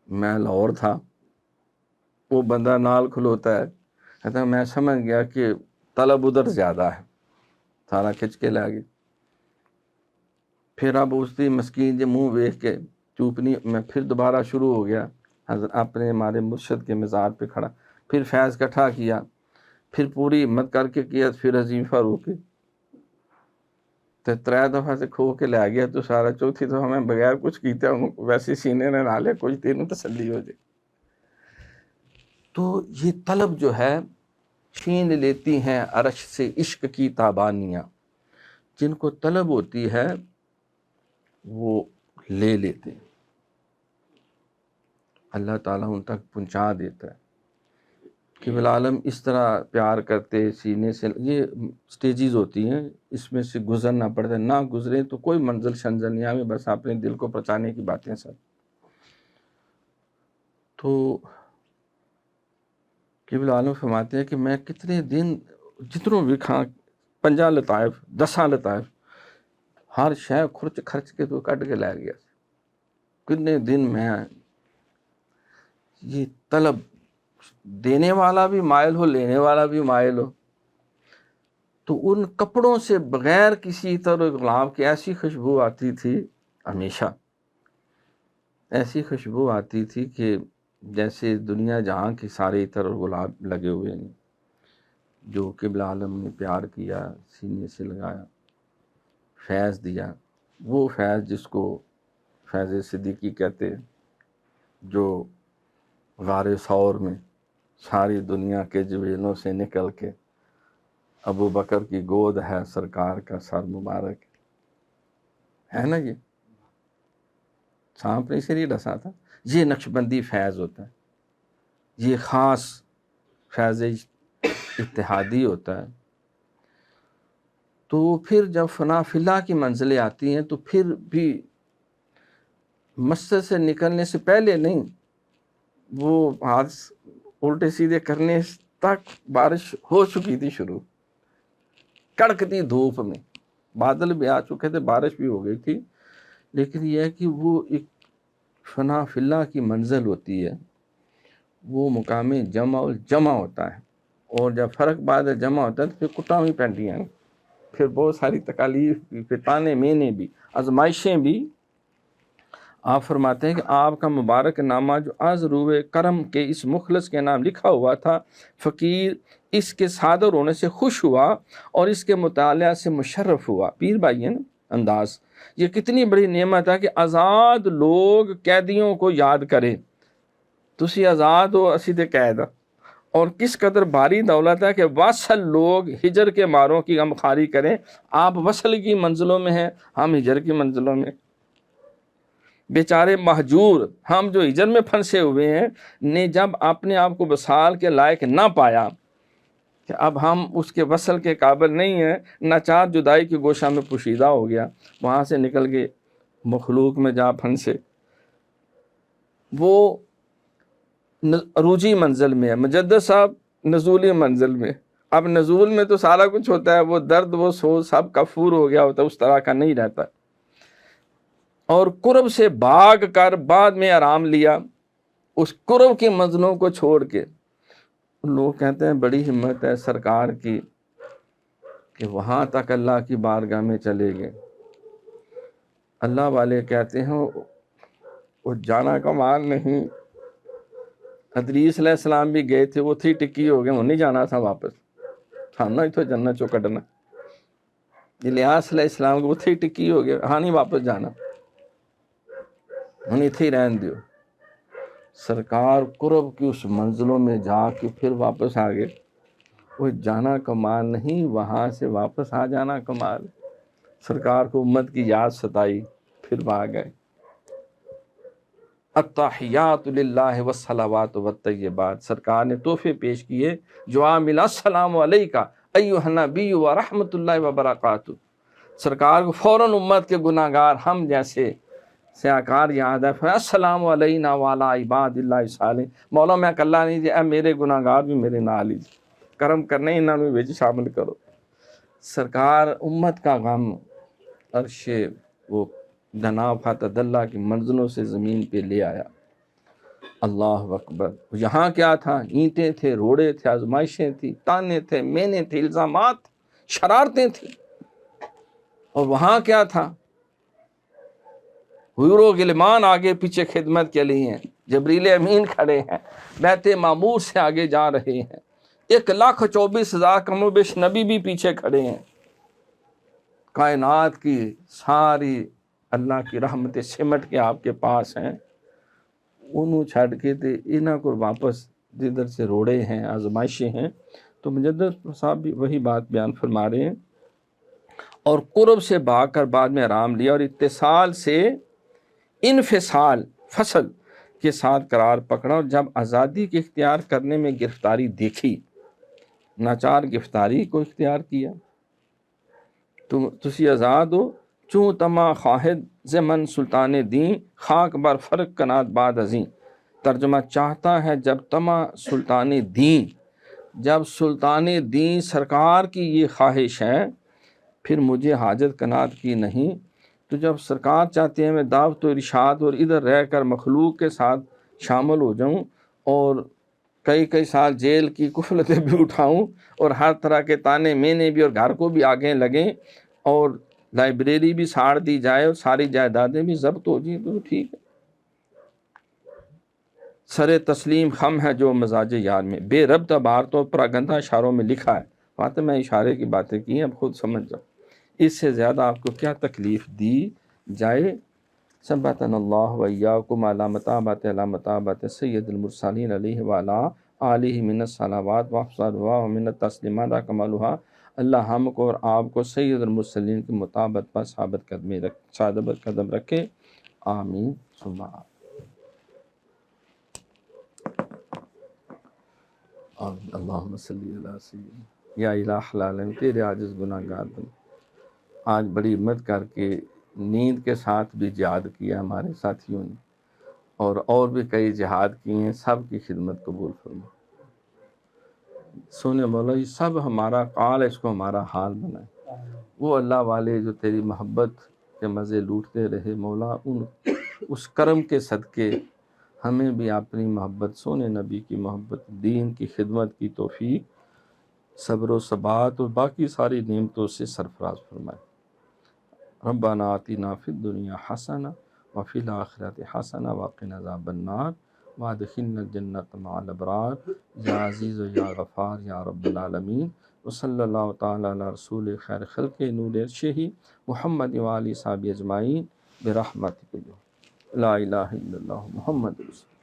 میں لاہور تھا, وہ بندہ نال کھلوتا ہے. کہتا میں سمجھ گیا کہ طلب ادھر زیادہ ہے, سارا کھچ کے لے گیا. پھر اب اس دی مسکین جے منہ ویکھ کے چوپنی میں پھر دوبارہ شروع ہو گیا اپنے ہمارے مرشد کے مزار پہ کھڑا. پھر فیض کٹھا کیا, پھر پوری ہمت کر کے کیا, پھر عظیم فاروقی تو 3 دفعہ سے کھو کے لے گیا. تو سارا چوتھی دفعہ میں بغیر کچھ کیتے ویسے سینے نے نہ لے کچھ تینوں تسلی ہو جائے. تو یہ طلب جو ہے چھین لیتی ہیں عرش سے عشق کی تابانیاں. جن کو طلب ہوتی ہے وہ لے لیتے ہیں, اللہ تعالیٰ ان تک پہنچا دیتا ہے. کہ بالعالم اس طرح پیار کرتے سینے سے, یہ سٹیجز ہوتی ہیں اس میں سے گزرنا پڑتا ہے. نہ گزرے تو کوئی منزل شنزل نہیں آئے, بس اپنے دل کو پہنچانے کی باتیں سب. تو کہ بالعالم فرماتے ہیں کہ میں کتنے دن جتنوں بھی کھاں 5 لطائف 10 لطائف ہر شے خرچ کے تو کٹ کے لے گیا. کتنے دن میں یہ طلب دینے والا بھی مائل ہو لینے والا بھی مائل ہو. تو ان کپڑوں سے بغیر کسی طرح گلاب کی ایسی خوشبو آتی تھی, ہمیشہ ایسی خوشبو آتی تھی کہ جیسے دنیا جہاں کے سارے طرح گلاب لگے ہوئے ہیں. جو قبل عالم نے پیار کیا, سینے سے لگایا, فیض دیا, وہ فیض جس کو فیض صدیقی کہتے ہیں, جو غار ثور میں ساری دنیا کے جویلوں سے نکل کے ابو بکر کی گود ہے سرکار کا سر مبارک ہے نا, یہ سانپ نے اسے نہیں ڈسا تھا. یہ نقشبندی فیض ہوتا ہے, یہ خاص فیض اتحادی ہوتا ہے. تو پھر جب فنا فی اللہ کی منزلیں آتی ہیں تو پھر بھی مسجد سے نکلنے سے پہلے نہیں, وہ ہاتھ الٹے سیدھے کرنے تک بارش ہو چکی تھی شروع, کڑکتی دھوپ میں. بادل بھی آ چکے تھے, بارش بھی ہو گئی تھی. لیکن یہ ہے کہ وہ ایک فنا فی اللہ کی منزل ہوتی ہے, وہ مقام جمع ہوتا ہے. اور جب فرق بعد جمع ہوتا ہے تو پھر کٹا ہوئی پینٹیاں, پھر بہت ساری تکالیف بھی, پھر تانے مینے بھی, آزمائشیں بھی. آپ فرماتے ہیں کہ آپ کا مبارک نامہ جو از روئے کرم کے اس مخلص کے نام لکھا ہوا تھا، فقیر اس کے صادر ہونے سے خوش ہوا اور اس کے مطالعہ سے مشرف ہوا۔ پیر بھائی ہے نا انداز، یہ کتنی بڑی نعمت ہے کہ آزاد لوگ قیدیوں کو یاد کریں۔ تسی آزاد ہو، اسی تے قید ہاں۔ اور کس قدر بھاری دولت ہے کہ واصل لوگ ہجر کے ماروں کی غمخواری کریں۔ آپ وصل کی منزلوں میں ہیں، ہم ہجر کی منزلوں میں۔ بیچارے مہجور ہم جو ہجر میں پھنسے ہوئے ہیں نے جب اپنے آپ کو وصال کے لائق نہ پایا کہ اب ہم اس کے وصل کے قابل نہیں ہیں، ناچار جدائی کی گوشہ میں پوشیدہ ہو گیا، وہاں سے نکل کے مخلوق میں جا پھنسے۔ وہ عروجی منزل میں ہے، مجدد صاحب نزولی منزل میں۔ اب نزول میں تو سارا کچھ ہوتا ہے، وہ درد وہ سوز سب کفور ہو گیا ہوتا ہے، اس طرح کا نہیں رہتا۔ اور قرب سے بھاگ کر بعد میں آرام لیا، اس قرب کی منزلوں کو چھوڑ کے۔ لوگ کہتے ہیں بڑی ہمت ہے سرکار کی کہ وہاں تک اللہ کی بارگاہ میں چلے گئے۔ اللہ والے کہتے ہیں وہ جانا کمال نہیں۔ ادریس علیہ السلام بھی گئے تھے، وہ تھی ٹکی ہو گئے، وہ نہیں جانا تھا واپس، تھانا تو جنت چو کڈنا۔ الیاس علیہ السلام کو وہ تھی ٹکی ہو گئے، ہاں نہیں واپس جانا، انہیں تھی رہن دیو۔ سرکار قرب کی اس منزلوں میں جا کے پھر واپس آ گئے۔ وہ جانا کمال نہیں، وہاں سے واپس آ جانا کمال۔ سرکار کو امت کی یاد ستائی، پھر وہ آ گئے۔ التحیات للہ والصلوات والطیبات، سرکار نے تحفے پیش کیے جو عامل السلام علیکہ ایھا النبی ورحمۃ اللہ وبرکاتہ۔ سرکار کو فوراً امت کے گناہ گار ہم جیسے سیاکار یاد ہے، السلام علینا وعلی عباد اللہ الصالحین۔ مولا میں کلا نہیں جی، اے میرے گناہ گار بھی میرے نال ہی کرم کرنے، انہاں نوں وچ شامل کرو۔ سرکار امت کا غم عرش وہ دنا فتح اللہ کی منزلوں سے زمین پہ لے آیا۔ اللہ اکبر۔ یہاں کیا تھا؟ اینٹیں تھے، روڑے تھے، آزمائشیں تھی، تانے تھے، مینے تھے، الزامات، شرارتیں تھیں۔ اور وہاں کیا تھا؟ حور و غلمان آگے پیچھے خدمت کے لیے ہیں، جبریل امین کھڑے ہیں، بیت معمور سے آگے جا رہے ہیں، 1,24,000 کم و بیش نبی بھی پیچھے کھڑے ہیں۔ کائنات کی ساری اللہ کی رحمت سمٹ کے آپ کے پاس ہیں، انہوں چھڑ کے تے انہاں کو واپس جدھر سے روڑے ہیں، آزمائشیں ہیں۔ تو مجدد صاحب بھی وہی بات بیان فرما رہے ہیں۔ اور قرب سے بھاگ کر بعد میں آرام لیا، اور اتصال سے انفصال فصل کے ساتھ قرار پکڑا، اور جب آزادی کے اختیار کرنے میں گرفتاری دیکھی، ناچار گرفتاری کو اختیار کیا۔ تسی آزاد ہو چوں تما خواہد زمن سلطان دین، خاک بر فرق کنات بعد ازیں۔ ترجمہ چاہتا ہے جب تما سلطان دین، جب سلطان دین سرکار کی یہ خواہش ہے، پھر مجھے حاجت کنات کی نہیں۔ تو جب سرکار چاہتے ہیں میں دعوت و ارشاد اور ادھر رہ کر مخلوق کے ساتھ شامل ہو جاؤں، اور کئی سال جیل کی کفلتیں بھی اٹھاؤں، اور ہر طرح کے تانے مینے بھی، اور گھر کو بھی آگے لگیں، اور لائبریری بھی ساڑ دی جائے، اور ساری جائیدادیں بھی ضبط ہو جائیں، تو ٹھیک ہے۔ سر تسلیم خم ہے جو مزاج یار میں، بے ربط عبارتوں پر گندہ اشاروں میں لکھا ہے۔ بات میں اشارے کی باتیں کی ہیں، اب خود سمجھ جاؤ، اس سے زیادہ آپ کو کیا تکلیف دی جائے۔ ثبتنا اللہ و ایاکم علی مطابقت سید المرسلین علیہ وعلی آلہ من الصلوات وافضلها ومن التسلیمات کمالها۔ اللہ ہم کو اور آپ کو سید المرسلین کی مطابقت پر ثابت قدم رکھے، آمین ثم آمین۔ اللہم صلی علی سیدنا یا الہ العالمین، تیرے عاجز گناہ گار بن آج بڑی ہمت کر کے نیند کے ساتھ بھی جہاد کیا ہمارے ساتھیوں نے، اور بھی کئی جہاد کیے ہیں، سب کی خدمت قبول فرما۔ سونے مولا یہ سب ہمارا قال ہے، اس کو ہمارا حال بنائے۔ وہ اللہ والے جو تیری محبت کے مزے لوٹتے رہے مولا، اس کرم کے صدقے ہمیں بھی اپنی محبت، سونے نبی کی محبت، دین کی خدمت کی توفیق، صبر و ثبات اور باقی ساری نعمتوں سے سرفراز فرمائے۔ ربنا آتنا فی الدنیا حسنہ وفی الآخرۃ حسنہ وقنا عذاب النار وادخلنا الجنۃ مع الابرار یا عزیز و یا غفار یا رب العالمین وصلی اللہ تعالی علی رسول خیر خلق نور عرشہ محمد و آلہ صحابہ اجمعین برحمتک لا الہ الا اللہ محمد رسول